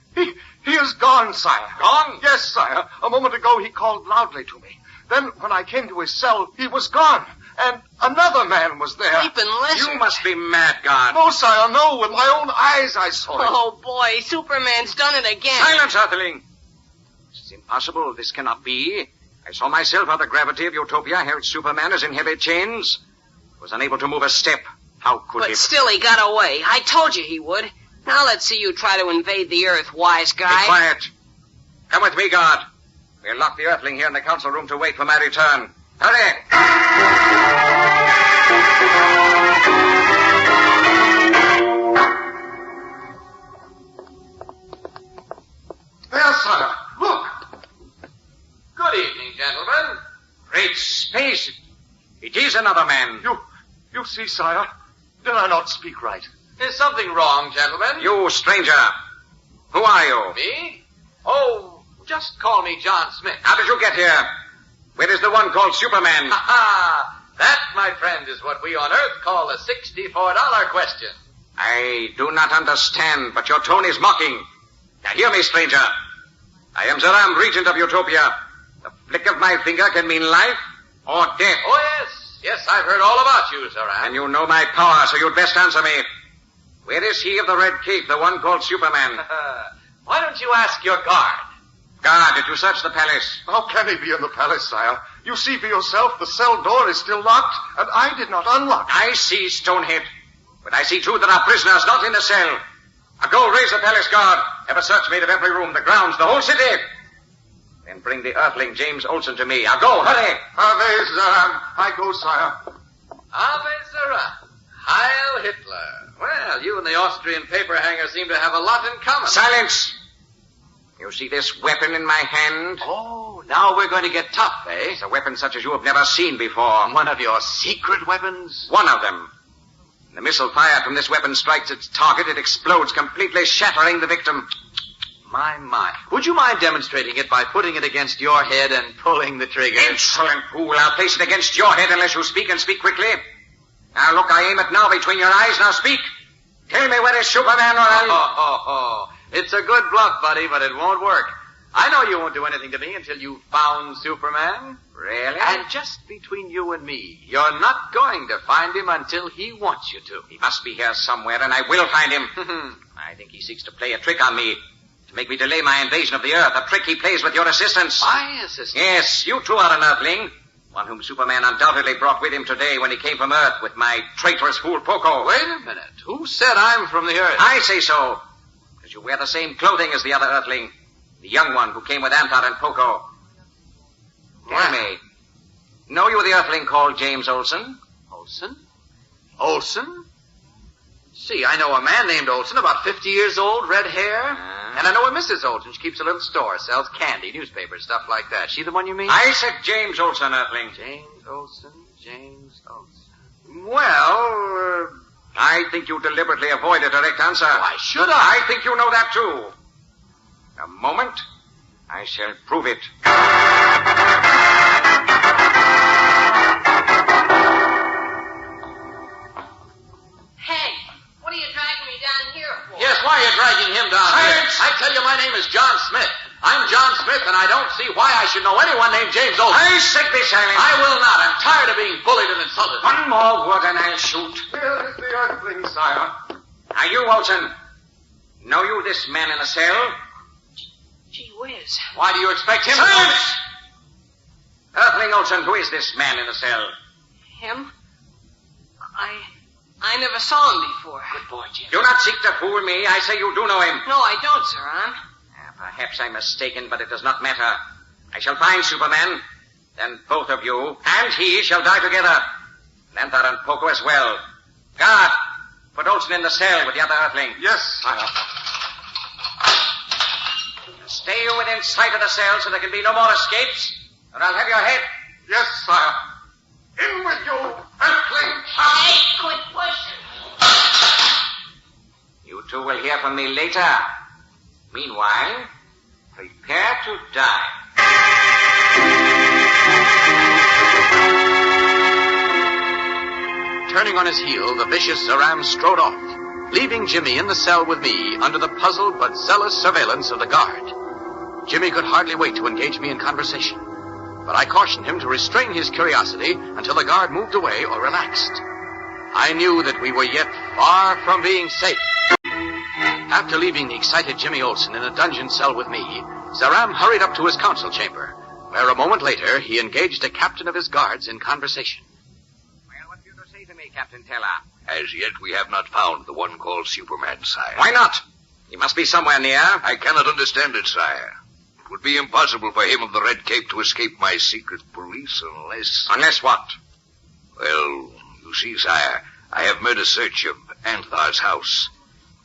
He is gone, sire. Gone? Yes, sire. A moment ago he called loudly to me. Then, when I came to his cell, he was gone. And another man was there. Sleeping lizard. You must be mad, guard. No, sire, no. With my own eyes I saw it. Oh, boy, Superman's done it again. Silence, Earthling. This is impossible. This cannot be. I saw myself how the gravity of Utopia held Superman as in heavy chains. Was unable to move a step. How could he? But still, he got away. I told you he would. Now let's see you try to invade the Earth, wise guy. Be quiet. Come with me, guard. We'll lock the Earthling here in the council room to wait for my return. Hurry! There, sire. Look. Good evening, gentlemen. Great space. It is another man. You see, sire, did I not speak right? Is something wrong, gentlemen? You, stranger. Who are you? Me? Oh, just call me John Smith. How did you get here? Where is the one called Superman? Ha! That, my friend, is what we on Earth call a $64 question. I do not understand, but your tone is mocking. Now hear me, stranger. I am Zaram, regent of Utopia. The flick of my finger can mean life or death. Oh, yes. Yes, I've heard all about you, Zaram. And you know my power, so you'd best answer me. Where is he of the red cape, the one called Superman? Why don't you ask your guard? Guard, did you search the palace? How can he be in the palace, sire? You see for yourself, the cell door is still locked, and I did not unlock it. I see, Stonehead. But I see, too, that our prisoner is not in the cell. Now go raise the palace guard. Have a search made of every room, the grounds, the whole city. Then bring the Earthling James Olsen to me. Now go, hurry. Ave Zaram. I go, sire. Ave Zaram. Heil Hitler. Well, you and the Austrian paperhanger seem to have a lot in common. Silence. You see this weapon in my hand? Oh, now we're going to get tough, eh? It's a weapon such as you have never seen before. One of your secret weapons? One of them. When the missile fired from this weapon strikes its target, it explodes, completely shattering the victim. My. Would you mind demonstrating it by putting it against your head and pulling the trigger? Insolent fool. I'll place it against your head unless you speak, and speak quickly. Now, look, I aim it now between your eyes. Now, speak. Tell me where is Superman or I'll... It's a good bluff, buddy, but it won't work. I know you won't do anything to me until you've found Superman. Really? And just between you and me, you're not going to find him until he wants you to. He must be here somewhere, and I will find him. I think he seeks to play a trick on me, to make me delay my invasion of the Earth, a trick he plays with your assistance. My assistance? Yes, you too are an Earthling. One whom Superman undoubtedly brought with him today when he came from Earth with my traitorous fool Poco. Wait a minute. Who said I'm from the Earth? I say so. Because you wear the same clothing as the other Earthling. The young one who came with Anthar and Poco. Tell me, know you the Earthling called James Olsen? Olsen? Olsen? See, I know a man named Olsen, about 50 years old, red hair. And I know a Mrs. Olsen. She keeps a little store, sells candy, newspapers, stuff like that. She the one you mean? I said James Olsen, Earthling. James Olsen. Well, I think you deliberately avoid a direct answer. Why should I? I think you know that, too. A moment, I shall prove it. Hey, what are you dragging me down here for? Yes, why are you dragging him down here? I tell you, my name is John Smith. I'm John Smith, and I don't see why I should know anyone named James Olsen. I said be silent. I will not. I'm tired of being bullied and insulted. One more word and I'll shoot. Here is the Earthling, sire. Are you Olsen? Know you this man in the cell? Gee whiz. Why do you expect him Silence! Earthling Olsen, who is this man in the cell? Him? I never saw him before. Good boy, Jim. Do not seek to fool me. I say you do know him. No, I don't, Zaram. Perhaps I'm mistaken, but it does not matter. I shall find Superman. Then both of you and he shall die together. Anthar and Poco as well. Guard, put Olsen in the cell with the other Earthling. Yes, sire. Stay within sight of the cell so there can be no more escapes, or I'll have your head. Yes, sire. In with you, Earthling. Hey, quit pushing. You two will hear from me later. Meanwhile, prepare to die. Turning on his heel, the vicious Zaram strode off, leaving Jimmy in the cell with me under the puzzled but zealous surveillance of the guard. Jimmy could hardly wait to engage me in conversation, but I cautioned him to restrain his curiosity until the guard moved away or relaxed. I knew that we were yet far from being safe. After leaving the excited Jimmy Olsen in a dungeon cell with me, Zaram hurried up to his council chamber, where a moment later he engaged a captain of his guards in conversation. Well, what have you to say to me, Captain Teller? As yet, we have not found the one called Superman, sire. Why not? He must be somewhere near. I cannot understand it, sire. It would be impossible for him of the Red Cape to escape my secret police unless... Unless what? Well, you see, sire, I have made a search of Anthar's house.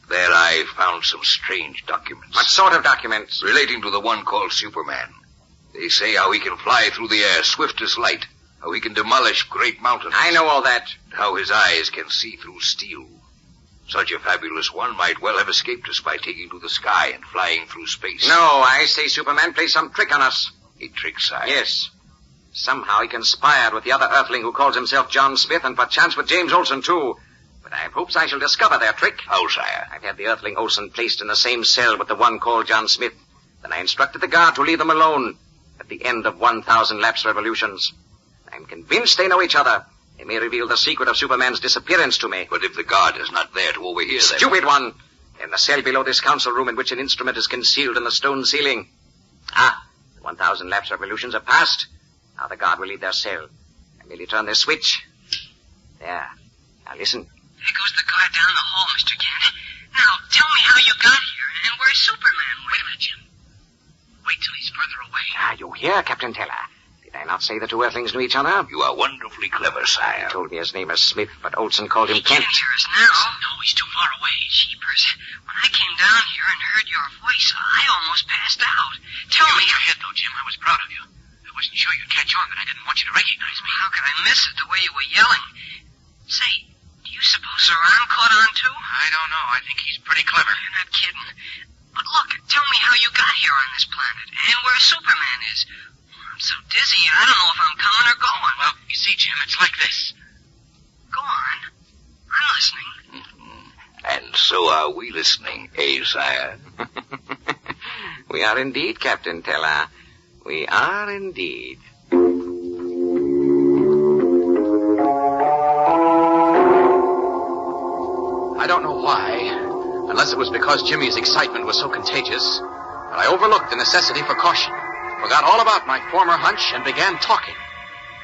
There I found some strange documents. What sort of documents? Relating to the one called Superman. They say how he can fly through the air swift as light, how he can demolish great mountains. I know all that. How his eyes can see through steel. Such a fabulous one might well have escaped us by taking to the sky and flying through space. No, I say Superman plays some trick on us. A trick, sire? Yes. Somehow he conspired with the other Earthling who calls himself John Smith, and perchance with James Olsen, too. But I have hopes I shall discover their trick. How, sire? I've had the Earthling Olsen placed in the same cell with the one called John Smith. Then I instructed the guard to leave them alone at the end of 1,000 lapsed revolutions. I'm convinced they know each other. They may reveal the secret of Superman's disappearance to me. But if the guard is not there to overhear them... Stupid one! In the cell below this council room in which an instrument is concealed in the stone ceiling. The 1,000 lapsed revolutions are past. Now the guard will leave their cell. I merely turn this switch. There. Now listen. There goes the guard down the hall, Mr. Kent. Now, tell me how you got here, and where's Superman? Wait a minute, Jim. Wait till he's further away. You hear, Captain Teller? Did I not say the two Earthlings knew each other? You are wonderfully clever, sire. He told me his name is Smith, but Olsen called him Kent. He can't hear us now. No, he's too far away. Jeepers. When I came down here and heard your voice, I almost passed out. Tell me... Your head, though, Jim. I was proud of you. I wasn't sure you'd catch on that I didn't want you to recognize me. How could I miss it, the way you were yelling? Say, do you suppose Zaram caught on, too? I don't know. I think he's pretty clever. You're not kidding. But look, tell me how you got here on this planet, and where Superman is. I'm so dizzy, I don't know if I'm coming or going. Well, you see, Jim, it's like this. Go on. I'm listening. And listening, sire? We are indeed, Captain Teller. We are indeed. I don't know why, unless it was because Jimmy's excitement was so contagious, but I overlooked the necessity for caution, forgot all about my former hunch, and began talking,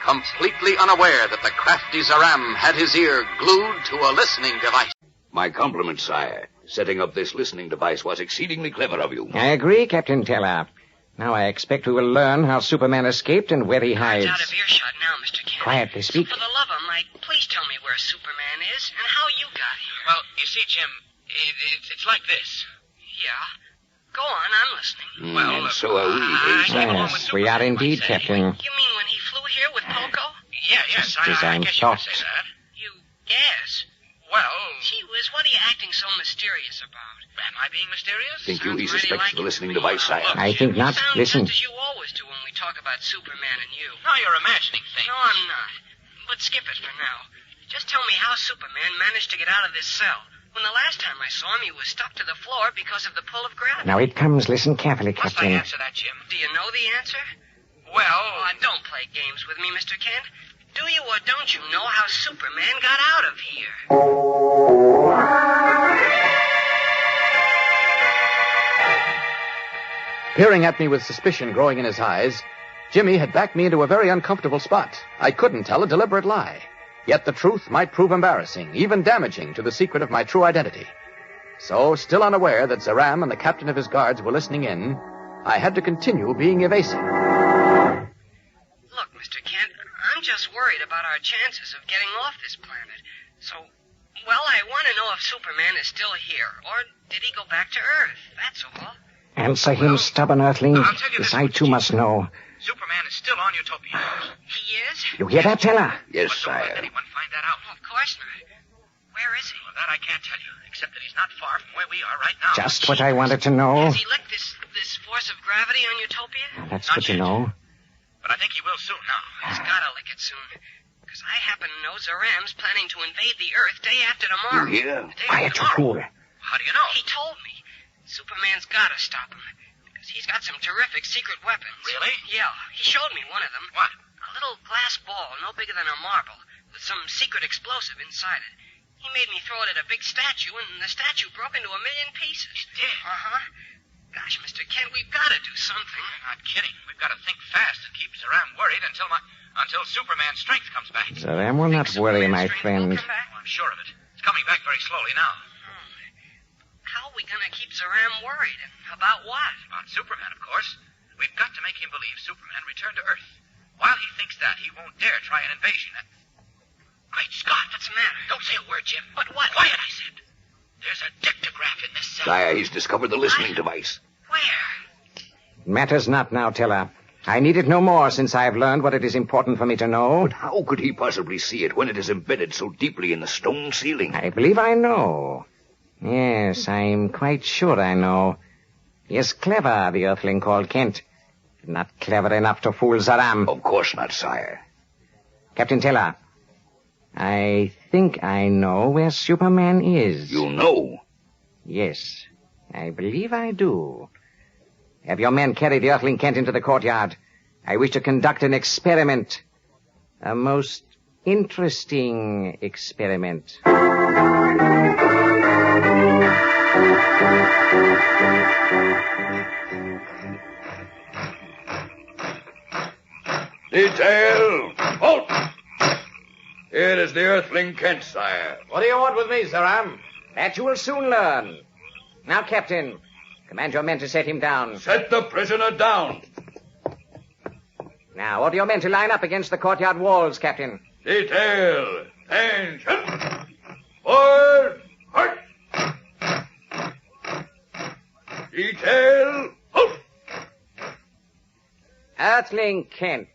completely unaware that the crafty Zaram had his ear glued to a listening device. My compliments, sire. Setting up this listening device was exceedingly clever of you. I agree, Captain Teller. Now I expect we will learn how Superman escaped and where he hides. It's out of earshot now, Mr. Kent. Quietly speak. So for the love of Mike, please tell me where Superman is and how you got here. Well, you see, Jim, it's like this. Yeah? Go on, I'm listening. Well, so are we. Yes, we are indeed, Captain. You mean when he flew here with Poco? Yes, Just as I I'm guess thought. you could say that. You guess? Well, Gee whiz, what are you acting so mysterious about? am I being mysterious? Think you he Sounds mighty suspects like the it listening to me. device, sire? I think not. You sound Listen. just as you always do when we talk about Superman and you. No, you're imagining things. No, I'm not. But skip it for now. Just tell me how Superman managed to get out of this cell. When the last time I saw him, he was stuck to the floor because of the pull of gravity. Now it comes. Listen carefully, Must Captain. I answer that, Jim? Do you know the answer? Well, Oh, don't play games with me, Mr. Kent. Do you or don't you know how Superman got out of here? Peering at me with suspicion growing in his eyes, Jimmy had backed me into a very uncomfortable spot. I couldn't tell a deliberate lie. Yet the truth might prove embarrassing, even damaging to the secret of my true identity. So, still unaware that Zaram and the captain of his guards were listening in, I had to continue being evasive. Look, Mr. Kent, I'm just worried about our chances of getting off this planet. So, well, I want to know if Superman is still here, or did he go back to Earth? That's all. Answer him, stubborn earthling. I'll tell you This this I much, too must know. Superman is still on Utopia. He is? You hear that, Teller? Yes, But don't let sire. anyone find that out. Of course not. Where is he? Well, that I can't tell you, except that he's not far from where we are right now. Just what I wanted to know. Has he licked this force of gravity on Utopia? That's good to know. But I think he will soon now. He's gotta lick it soon. Because I happen to know Zaram's planning to invade the Earth day after tomorrow. You hear? The day Quiet, after you tomorrow. fool. How do you know? He told me. Superman's gotta stop him. Because he's got some terrific secret weapons. Really? Yeah. He showed me one of them. What? A little glass ball, no bigger than a marble, with some secret explosive inside it. He made me throw it at a big statue, and the statue broke into 1,000,000 pieces. It did? Uh-huh. Gosh, Mr. Kent, we've got to do something. You're not kidding. We've got to think fast and keep Zaram worried until Superman's strength comes back. Zaram will not worry, my friend. I'm sure of it. It's coming back very slowly now. How are we going to keep Zaram worried? And about what? About Superman, of course. We've got to make him believe Superman returned to Earth. While he thinks that, he won't dare try an invasion. Great Scott! What's the matter? Don't say a word, Jim. But what? Quiet, I said. There's a dictograph in this cell. Sire, he's discovered the listening device. Where? Matters not now, Teller. I need it no more since I have learned what it is important for me to know. But how could he possibly see it when it is embedded so deeply in the stone ceiling? I believe I know. Yes, I'm quite sure I know. He is clever, the earthling called Kent. Not clever enough to fool Zaram. Of course not, sire. Captain Teller, I think I know where Superman is. You know? Yes, I believe I do. Have your men carry the earthling Kent into the courtyard. I wish to conduct an experiment. A most interesting experiment. Detail! Halt! Here is the Earthling Kent, sire. What do you want with me, Zaram? That you will soon learn. Now, Captain, command your men to set him down. Set the prisoner down. Now, order your men to line up against the courtyard walls, Captain. Detail! Attention! Forward! Halt! Detail! Halt! Earthling Kent.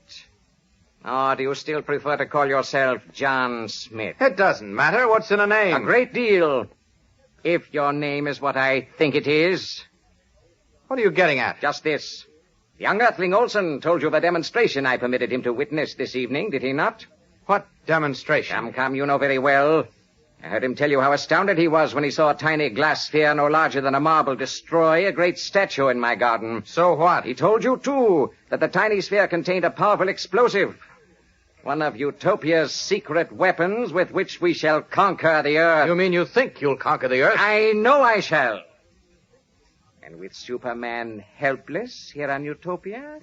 Or do you still prefer to call yourself John Smith? It doesn't matter. What's in a name? A great deal. If your name is what I think it is. What are you getting at? Just this. Young Earthling Olson told you of a demonstration I permitted him to witness this evening, did he not? What demonstration? Come, you know very well. I heard him tell you how astounded he was when he saw a tiny glass sphere no larger than a marble destroy a great statue in my garden. So what? He told you, too, that the tiny sphere contained a powerful explosive. One of Utopia's secret weapons with which we shall conquer the Earth. You mean you think you'll conquer the Earth? I know I shall. And with Superman helpless here on Utopia,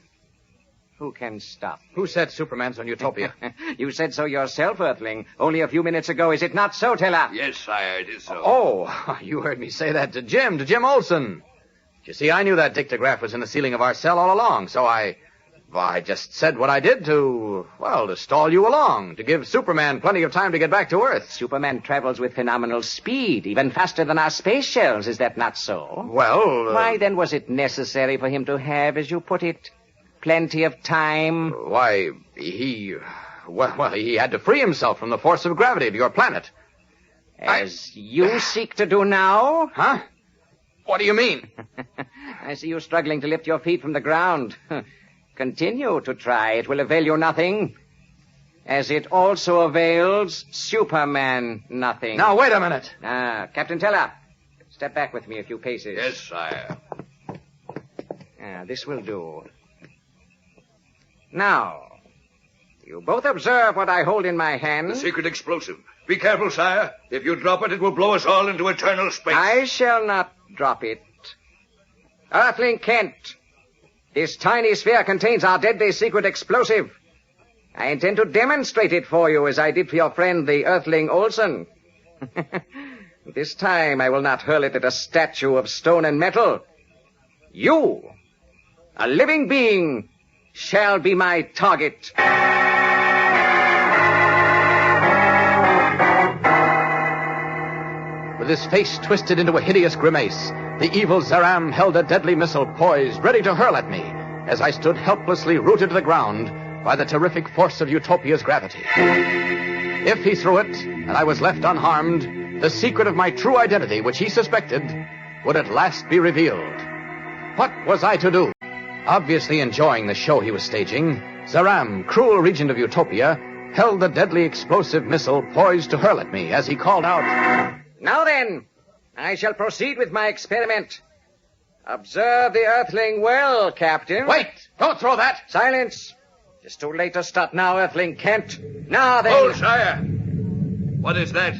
who can stop? Who said Superman's on Utopia? You said so yourself, Earthling, only a few minutes ago. Is it not so, Teller? Yes, sire, it is so. Oh, you heard me say that to Jim Olsen. You see, I knew that dictograph was in the ceiling of our cell all along, so I just said what I did to stall you along, to give Superman plenty of time to get back to Earth. Superman travels with phenomenal speed, even faster than our space shells. Is that not so? Well... Why, then, was it necessary for him to have, as you put it, plenty of time? Why, he had to free himself from the force of gravity of your planet. As you seek to do now? Huh? What do you mean? I see you struggling to lift your feet from the ground. Continue to try. It will avail you nothing. As it also avails Superman nothing. Now, wait a minute. Captain Teller, step back with me a few paces. Yes, sire. This will do. Now, you both observe what I hold in my hand. The secret explosive. Be careful, sire. If you drop it, it will blow us all into eternal space. I shall not drop it. Earthling Kent, this tiny sphere contains our deadly secret explosive. I intend to demonstrate it for you as I did for your friend, the Earthling Olsen. This time I will not hurl it at a statue of stone and metal. You, a living being, shall be my target. With his face twisted into a hideous grimace, the evil Zaram held a deadly missile poised, ready to hurl at me, as I stood helplessly rooted to the ground by the terrific force of Utopia's gravity. If he threw it, and I was left unharmed, the secret of my true identity, which he suspected, would at last be revealed. What was I to do? Obviously enjoying the show he was staging, Zaram, cruel regent of Utopia, held the deadly explosive missile poised to hurl at me as he called out, "Now then, I shall proceed with my experiment. Observe the Earthling well, Captain." Wait! Don't throw that! Silence! It's too late to stop now, Earthling Kent. Now then... Hold, sire! What is that?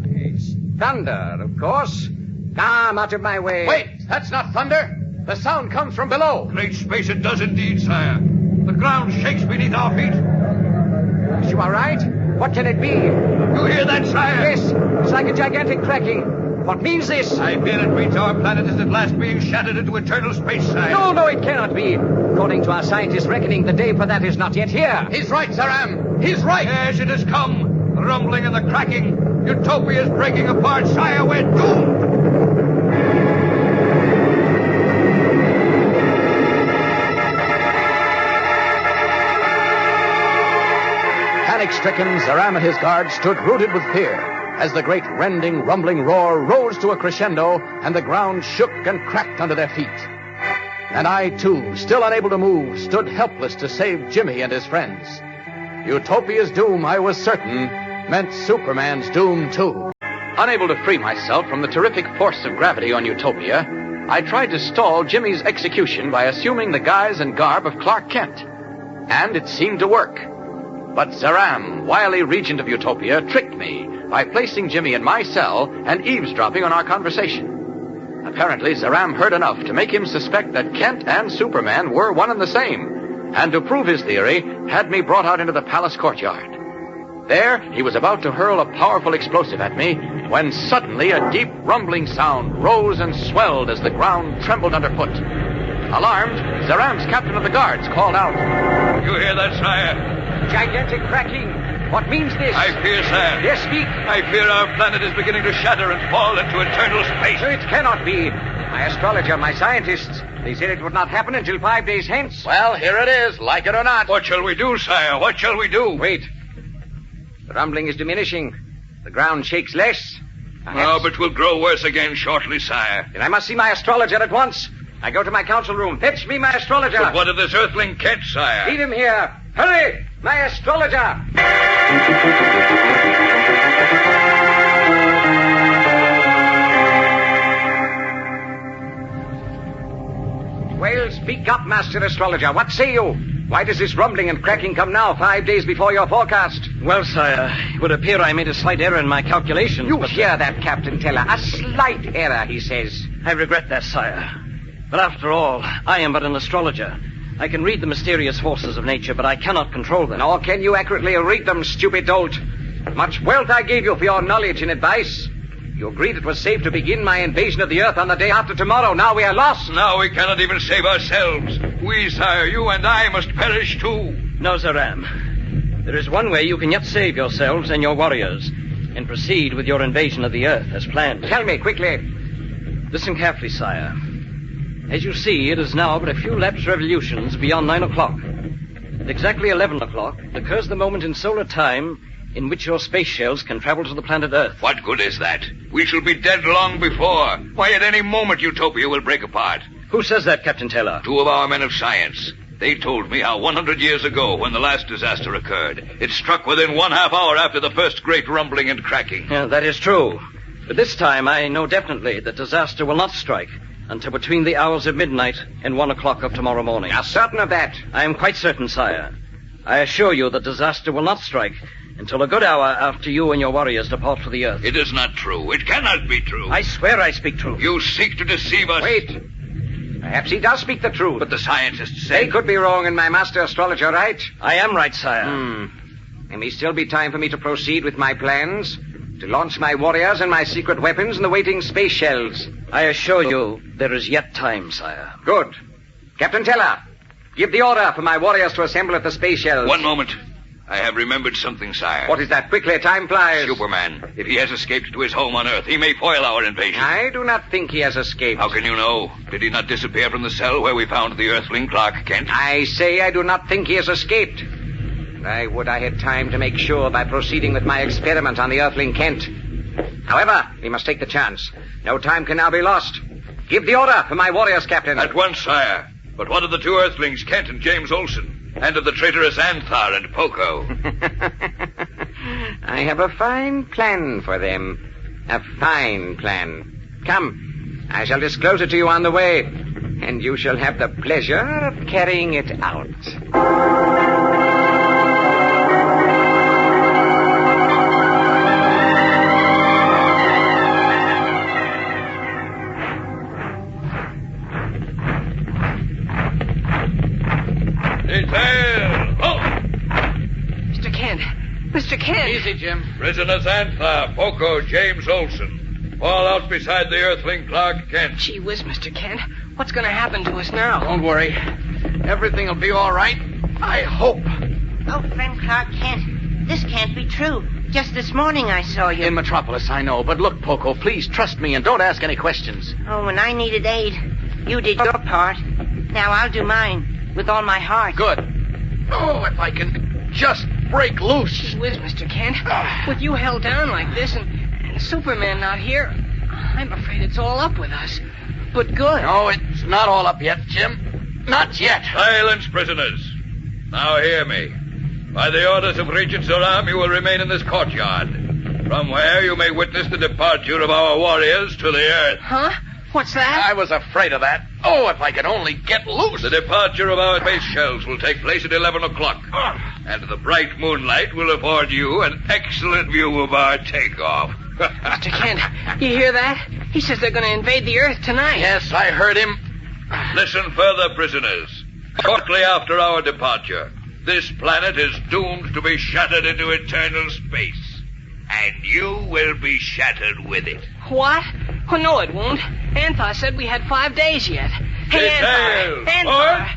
It's thunder, of course. Come out of my way. Wait! That's not thunder! The sound comes from below. Great space it does indeed, sire. The ground shakes beneath our feet. Yes, you are right. What can it be? You hear that, sire? Yes, it's like a gigantic cracking. What means this? I fear it means our planet is at last being shattered into eternal space, sire. No, it cannot be. According to our scientists' reckoning, the day for that is not yet here. He's right, Zaram. He's right. Yes, it has come. The rumbling and the cracking. Utopia is breaking apart, sire. We're doomed. Panic-stricken, Zaram and his guards stood rooted with fear as the great rending, rumbling roar rose to a crescendo and the ground shook and cracked under their feet. And I, too, still unable to move, stood helpless to save Jimmy and his friends. Utopia's doom, I was certain, meant Superman's doom, too. Unable to free myself from the terrific force of gravity on Utopia, I tried to stall Jimmy's execution by assuming the guise and garb of Clark Kent. And it seemed to work. But Zaram, wily regent of Utopia, tricked me by placing Jimmy in my cell and eavesdropping on our conversation. Apparently, Zaram heard enough to make him suspect that Kent and Superman were one and the same, and to prove his theory, had me brought out into the palace courtyard. There, he was about to hurl a powerful explosive at me, when suddenly a deep rumbling sound rose and swelled as the ground trembled underfoot. Alarmed, Zaram's captain of the guards called out, "You hear that, sire? Gigantic cracking. What means this?" I fear, sire. Yes, speak. I fear our planet is beginning to shatter and fall into eternal space. It cannot be. My astrologer, my scientists, they said it would not happen until 5 days hence. Well, here it is, like it or not. What shall we do, sire? What shall we do? Wait. The rumbling is diminishing. The ground shakes less. Oh, but will grow worse again shortly, sire. Then I must see my astrologer at once. I go to my council room. Fetch me my astrologer. But what of this Earthling Kent, sire? Leave him here. Hurry! My astrologer! Well, speak up, Master Astrologer. What say you? Why does this rumbling and cracking come now, 5 days before your forecast? Well, sire, it would appear I made a slight error in my calculations. You hear that, Captain Teller? A slight error, he says. I regret that, sire. But after all, I am but an astrologer. I can read the mysterious forces of nature, but I cannot control them. Nor can you accurately read them, stupid dolt. Much wealth I gave you for your knowledge and advice. You agreed it was safe to begin my invasion of the Earth on the day after tomorrow. Now we are lost. Now we cannot even save ourselves. We, sire, you and I must perish too. No, Zaram. There is one way you can yet save yourselves and your warriors and proceed with your invasion of the Earth as planned. Tell me quickly. Listen carefully, sire. As you see, it is now but a few lapsed revolutions beyond 9 o'clock. At exactly 11 o'clock occurs the moment in solar time in which your space shells can travel to the planet Earth. What good is that? We shall be dead long before. Why, at any moment, Utopia will break apart. Who says that, Captain Taylor? 2 of our men of science. They told me how 100 years ago, when the last disaster occurred, it struck within 1/2 hour after the first great rumbling and cracking. Yeah, that is true. But this time I know definitely that disaster will not strike until between the hours of midnight and 1 o'clock of tomorrow morning. Are certain of that? I am quite certain, sire. I assure you that disaster will not strike until a good hour after you and your warriors depart for the Earth. It is not true. It cannot be true. I swear I speak truth. You seek to deceive us. Wait. Perhaps he does speak the truth. But the scientists say... They could be wrong and my master astrologer right. I am right, sire. There may still be time for me to proceed with my plans, to launch my warriors and my secret weapons and the waiting space shells. I assure you there is yet time, sire. Good. Captain Teller, give the order for my warriors to assemble at the space shells. One moment. I have remembered something, sire. What is that? Quickly, time flies. Superman. If he has escaped to his home on Earth, he may foil our invasion. I do not think he has escaped. How can you know? Did he not disappear from the cell where we found the Earthling Clark Kent? I say I do not think he has escaped. I would I had time to make sure by proceeding with my experiment on the Earthling Kent. However, we must take the chance. No time can now be lost. Give the order for my warriors, Captain. At once, sire. But what of the 2 Earthlings, Kent and James Olsen? And of the traitorous Anthar and Poco? I have a fine plan for them. A fine plan. Come, I shall disclose it to you on the way, and you shall have the pleasure of carrying it out. Mr. Kent! Easy, Jim. Prisoners Anthar, Poco, James Olsen. All out beside the Earthling Clark Kent. Gee whiz, Mr. Kent. What's going to happen to us now? Don't worry. Everything will be all right. I hope. Oh, friend Clark Kent, this can't be true. Just this morning I saw you. In Metropolis, I know. But look, Poco, please trust me and don't ask any questions. Oh, when I needed aid, you did your part. Now I'll do mine with all my heart. Good. Oh, if I can just break loose. Gee whiz, Mr. Kent. With you held down like this and Superman not here, I'm afraid it's all up with us. But good. No, it's not all up yet, Jim. Not yet. Silence, prisoners. Now hear me. By the orders of Regent Zaram, you will remain in this courtyard, from where you may witness the departure of our warriors to the Earth. Huh? What's that? I was afraid of that. Oh, if I could only get loose. The departure of our space shells will take place at 11 o'clock. And the bright moonlight will afford you an excellent view of our takeoff. Mr. Kent, you hear that? He says they're going to invade the Earth tonight. Yes, I heard him. Listen further, prisoners. Shortly after our departure, this planet is doomed to be shattered into eternal space. And you will be shattered with it. What? Oh, no, it won't. Anthar said we had 5 days yet. Hey, Anthar!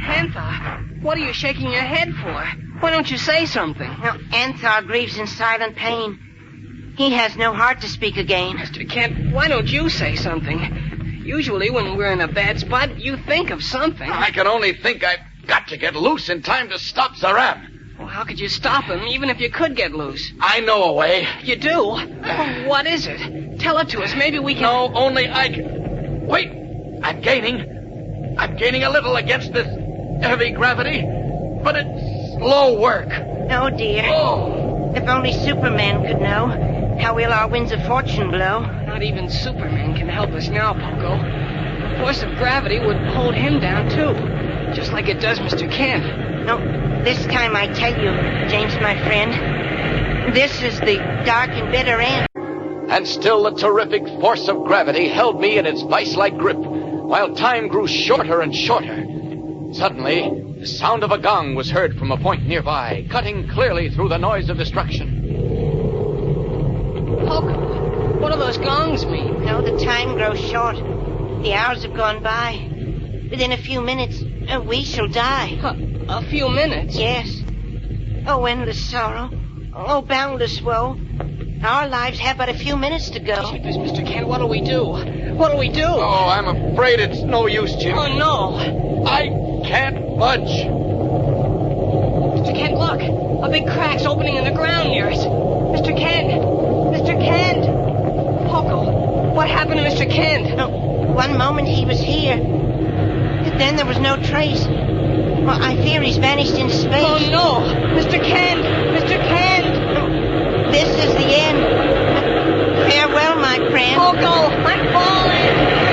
Anthar, what are you shaking your head for? Why don't you say something? Now, Anthar grieves in silent pain. He has no heart to speak again. Mr. Kent, why don't you say something? Usually when we're in a bad spot, you think of something. I can only think I've got to get loose in time to stop Zaram. Well, how could you stop him, even if you could get loose? I know a way. You do? Well, what is it? Tell it to us. Maybe we can... No, only I can... Wait. I'm gaining. I'm gaining a little against this heavy gravity, but it's slow work. Oh, dear. Oh. If only Superman could know how ill our winds of fortune blow. Not even Superman can help us now, Poco. The force of gravity would hold him down, too. Just like it does Mr. Kent. No, this time I tell you, James, my friend, this is the dark and bitter end. And still the terrific force of gravity held me in its vice-like grip, while time grew shorter and shorter. Suddenly, the sound of a gong was heard from a point nearby, cutting clearly through the noise of destruction. Poco, what do those gongs mean? No, the time grows short. The hours have gone by. Within a few minutes, we shall die. A few minutes? Yes. Oh, endless sorrow. Oh, boundless woe. Our lives have but a few minutes to go. Jeepers, Mr. Kent, what'll we do? What'll we do? Oh, I'm afraid it's no use, Jim. Oh, no. I can't budge. Mr. Kent, look. A big crack's opening in the ground near us. Mr. Kent! Mr. Kent! Poco, what happened to Mr. Kent? Oh, one moment he was here. Then there was no trace. Well, I fear he's vanished into space. Oh, no! Mr. Kent! Mr. Kent! This is the end. Farewell, my friend. Poco, I'm falling!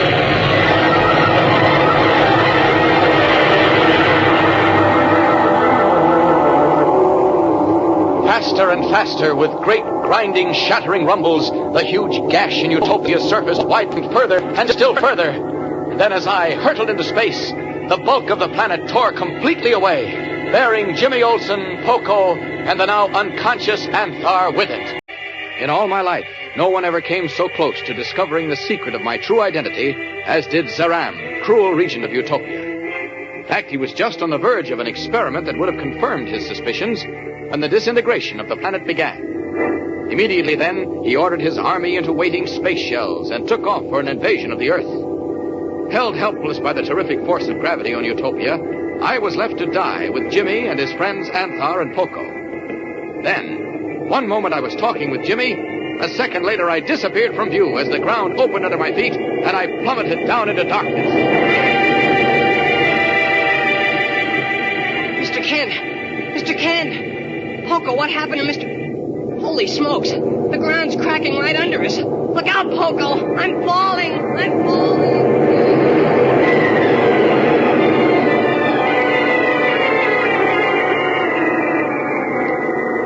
Faster and faster, with great grinding, shattering rumbles, the huge gash in Utopia's surface widened further and still further. Then as I hurtled into space, the bulk of the planet tore completely away, bearing Jimmy Olsen, Poco, and the now unconscious Anthar with it. In all my life, no one ever came so close to discovering the secret of my true identity as did Zaram, cruel regent of Utopia. In fact, he was just on the verge of an experiment that would have confirmed his suspicions when the disintegration of the planet began. Immediately then, he ordered his army into waiting space shells and took off for an invasion of the Earth. Held helpless by the terrific force of gravity on Utopia, I was left to die with Jimmy and his friends Anthar and Poco. Then, one moment I was talking with Jimmy, a second later I disappeared from view as the ground opened under my feet and I plummeted down into darkness. Mr. Kent! Mr. Kent! Poco, what happened to Mr... Holy smokes! The ground's cracking right under us. Look out, Poco! I'm falling! I'm falling!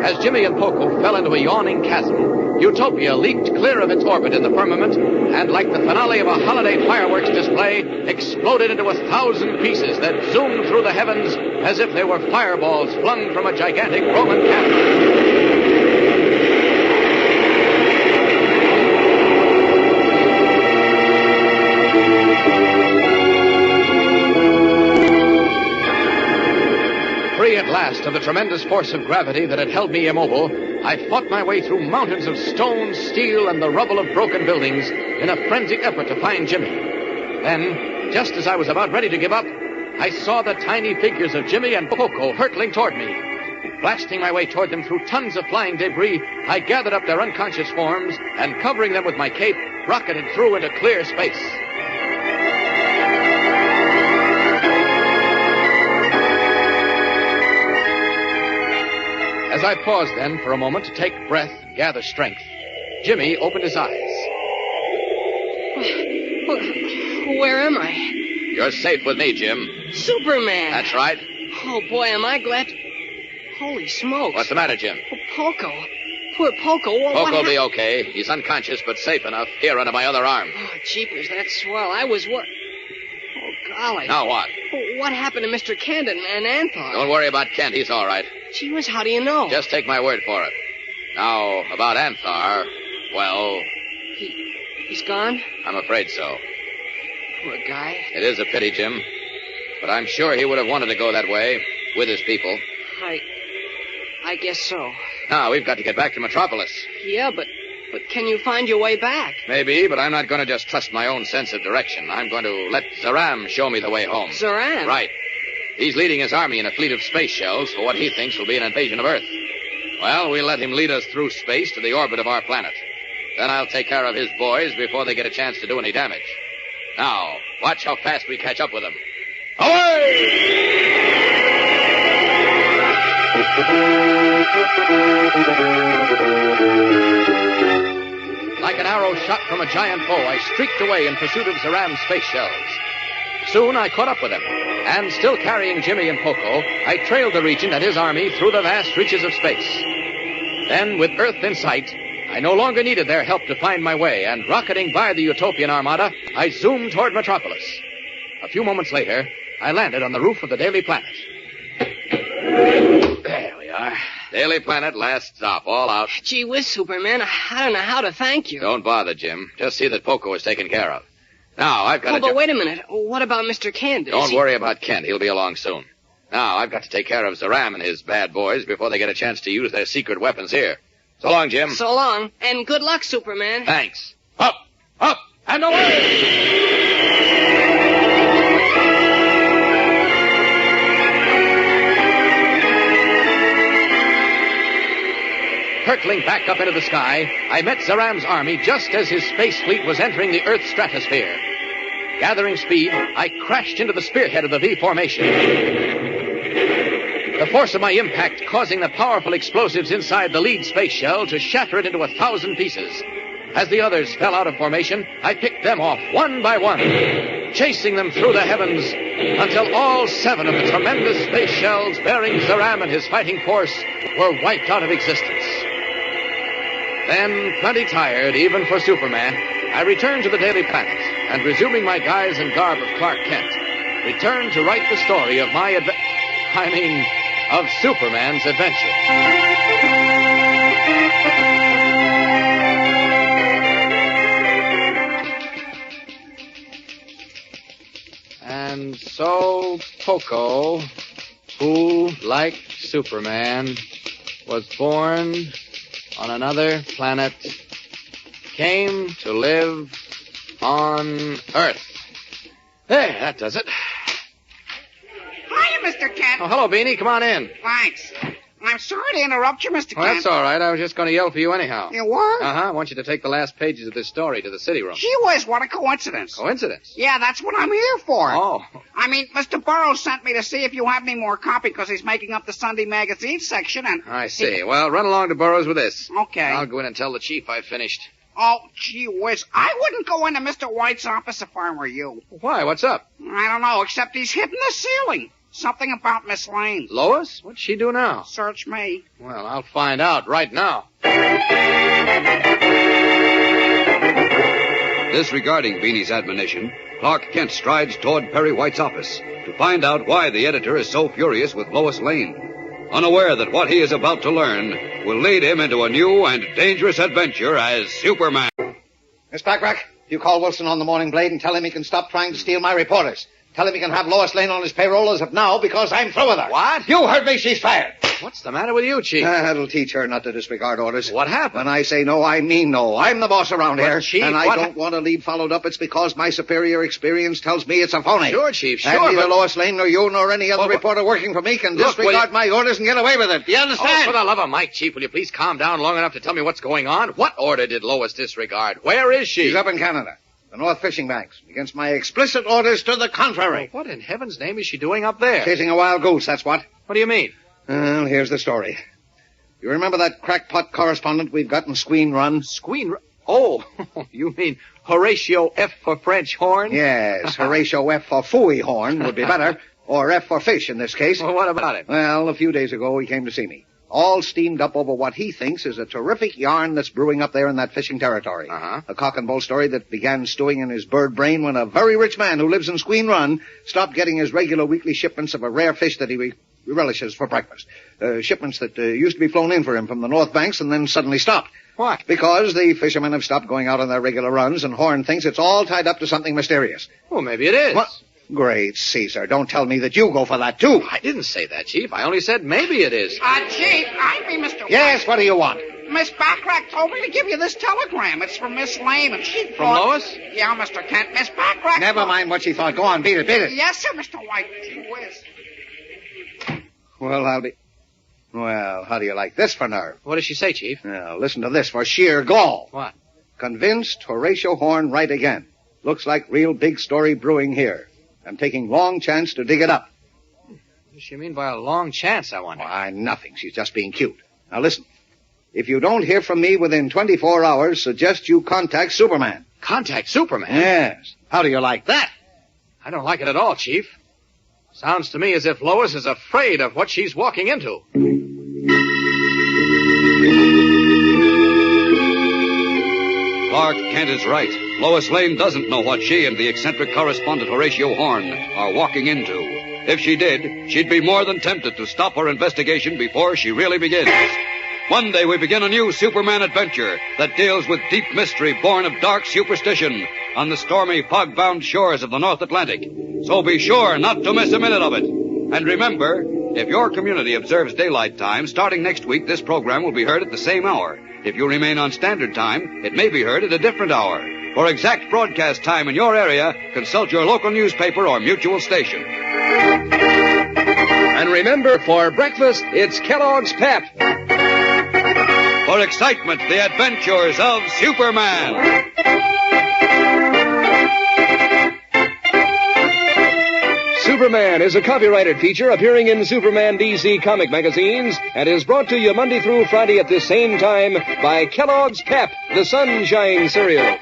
As Jimmy and Poco fell into a yawning chasm, Utopia leaped clear of its orbit in the firmament and, like the finale of a holiday fireworks display, exploded into 1,000 pieces that zoomed through the heavens as if they were fireballs flung from a gigantic Roman cannon. Free at last of the tremendous force of gravity that had held me immobile, I fought my way through mountains of stone, steel, and the rubble of broken buildings in a frenzied effort to find Jimmy. Then, just as I was about ready to give up, I saw the tiny figures of Jimmy and Poco hurtling toward me. Blasting my way toward them through tons of flying debris, I gathered up their unconscious forms and, covering them with my cape, rocketed through into clear space. As I paused then for a moment to take breath and gather strength, Jimmy opened his eyes. Where am I? You're safe with me, Jim. Superman! That's right. Oh, boy, am I glad... Holy smokes. What's the matter, Jim? Oh, Poco. Poor Poco. Poco'll be okay. He's unconscious, but safe enough. Here, under my other arm. Oh, jeepers, that's swell. I was Oh, golly. Now what? What happened to Mr. Kent and Anthar? Don't worry about Kent. He's all right. Gee whiz, how do you know? Just take my word for it. Now, about Anthar, well... He's gone? I'm afraid so. Poor guy. It is a pity, Jim. But I'm sure he would have wanted to go that way, with his people. I guess so. Now, we've got to get back to Metropolis. Yeah, but can you find your way back? Maybe, but I'm not going to just trust my own sense of direction. I'm going to let Zaram show me the way home. Zaram? Right. He's leading his army in a fleet of space shells for what he thinks will be an invasion of Earth. Well, we'll let him lead us through space to the orbit of our planet. Then I'll take care of his boys before they get a chance to do any damage. Now, watch how fast we catch up with them. Away! Like an arrow shot from a giant bow, I streaked away in pursuit of Zaram's space shells. Soon I caught up with him, and still carrying Jimmy and Poco, I trailed the Regent and his army through the vast reaches of space. Then, with Earth in sight, I no longer needed their help to find my way, and rocketing by the Utopian armada, I zoomed toward Metropolis. A few moments later, I landed on the roof of the Daily Planet. There we are. Daily Planet, last stop, all out. Gee whiz, Superman, I don't know how to thank you. Don't bother, Jim. Just see that Poco is taken care of. Now, I've got to... but wait a minute. What about Mr. Kent? Don't worry about Kent. He'll be along soon. Now, I've got to take care of Zaram and his bad boys before they get a chance to use their secret weapons here. So long, Jim. So long, and good luck, Superman. Thanks. Up, and away! Hurtling back up into the sky, I met Zaram's army just as his space fleet was entering the Earth's stratosphere. Gathering speed, I crashed into the spearhead of the V formation. The force of my impact causing the powerful explosives inside the lead space shell to shatter it into 1,000 pieces. As the others fell out of formation, I picked them off one by one, chasing them through the heavens until all 7 of the tremendous space shells bearing Zaram and his fighting force were wiped out of existence. Then, plenty tired, even for Superman, I returned to the Daily Planet, and resuming my guise and garb of Clark Kent, returned to write the story of of Superman's adventure. And so Poco, who, like Superman, was born on another planet, came to live on Earth. There, that does it. Hiya, Mr. Kent. Oh, hello, Beanie. Come on in. Thanks. I'm sorry to interrupt you, Mr. Kent. Well, that's all right. I was just going to yell for you anyhow. You were? Uh-huh. I want you to take the last pages of this story to the city room. Gee whiz, what a coincidence. Coincidence? Yeah, that's what I'm here for. Oh. I mean, Mr. Burroughs sent me to see if you had any more copy because he's making up the Sunday magazine section and... I see. Well, run along to Burroughs with this. Okay. I'll go in and tell the chief I've finished. Oh, gee whiz. I wouldn't go into Mr. White's office if I were you. Why? What's up? I don't know, except he's hitting the ceiling. Something about Miss Lane. Lois? What'd she do now? Search me. Well, I'll find out right now. Disregarding Beanie's admonition, Clark Kent strides toward Perry White's office to find out why the editor is so furious with Lois Lane, unaware that what he is about to learn will lead him into a new and dangerous adventure as Superman. Miss Backrack, you call Wilson on the Morning Blade and tell him he can stop trying to steal my reporters. Tell him he can have Lois Lane on his payroll as of now because I'm through with her. What? You heard me. She's fired. What's the matter with you, Chief? That'll teach her not to disregard orders. What happened? When I say no, I mean no. I'm the boss around here. Chief, and I don't want a lead followed up. It's because my superior experience tells me it's a phony. Sure, Chief, sure. And neither Lois Lane nor you nor any other reporter working for me can disregard my orders and get away with it. Do you understand? Oh, for the love of Mike, Chief, will you please calm down long enough to tell me what's going on? What order did Lois disregard? Where is she? She's up in Canada. The North Fishing Banks, against my explicit orders to the contrary. Well, what in heaven's name is she doing up there? Chasing a wild goose, that's what. What do you mean? Well, here's the story. You remember that crackpot correspondent we've got in Squeen Run? Squeen Run? Oh, you mean Horatio F for French Horn? Yes, Horatio F for Phooey Horn would be better. Or F for fish in this case. Well, what about it? Well, a few days ago he came to see me. All steamed up over what he thinks is a terrific yarn that's brewing up there in that fishing territory. Uh-huh. A cock and bull story that began stewing in his bird brain when a very rich man who lives in Squeen Run stopped getting his regular weekly shipments of a rare fish that he relishes for breakfast. Shipments that used to be flown in for him from the North Banks and then suddenly stopped. Why? Because the fishermen have stopped going out on their regular runs, and Horn thinks it's all tied up to something mysterious. Well, maybe it is. What? Great Caesar, don't tell me that you go for that, too. I didn't say that, Chief. I only said maybe it is. Chief, I mean Mr. White. Yes, what do you want? Miss Backrack told me to give you this telegram. It's from Miss Lane, and she From Lois? Yeah, Mr. Kent. Miss Backrack... Never mind what she thought. Go on, beat it. Yes, sir, Mr. White. Gee whiz. Well, Well, how do you like this for nerve? What does she say, Chief? Now, listen to this for sheer gall. What? Convinced Horatio Horn right again. Looks like real big story brewing here. I'm taking long chance to dig it up. What does she mean by a long chance, I wonder? Why, nothing. She's just being cute. Now, listen. If you don't hear from me within 24 hours, suggest you contact Superman. Contact Superman? Yes. How do you like that? I don't like it at all, Chief. Sounds to me as if Lois is afraid of what she's walking into. Clark Kent is right. Lois Lane doesn't know what she and the eccentric correspondent Horatio Horn are walking into. If she did, she'd be more than tempted to stop her investigation before she really begins. Monday, we begin a new Superman adventure that deals with deep mystery born of dark superstition on the stormy, fog-bound shores of the North Atlantic. So be sure not to miss a minute of it. And remember, if your community observes daylight time, starting next week, this program will be heard at the same hour. If you remain on standard time, it may be heard at a different hour. For exact broadcast time in your area, consult your local newspaper or mutual station. And remember, for breakfast, it's Kellogg's Pep. For excitement, the adventures of Superman. Superman is a copyrighted feature appearing in Superman DC comic magazines and is brought to you Monday through Friday at this same time by Kellogg's Pep, the Sunshine Cereal.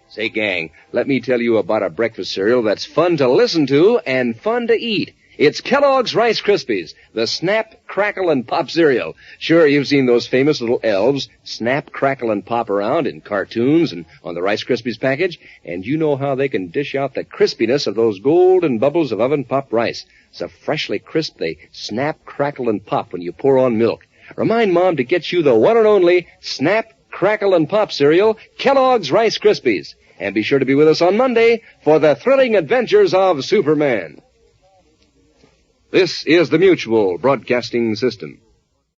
Say, gang, let me tell you about a breakfast cereal that's fun to listen to and fun to eat. It's Kellogg's Rice Krispies, the Snap, Crackle, and Pop cereal. Sure, you've seen those famous little elves snap, crackle, and pop around in cartoons and on the Rice Krispies package, and you know how they can dish out the crispiness of those golden bubbles of oven-popped rice. So freshly crisp, they snap, crackle, and pop when you pour on milk. Remind Mom to get you the one and only Snap, Crackle, and Pop cereal, Kellogg's Rice Krispies. And be sure to be with us on Monday for the thrilling adventures of Superman. This is the Mutual Broadcasting System.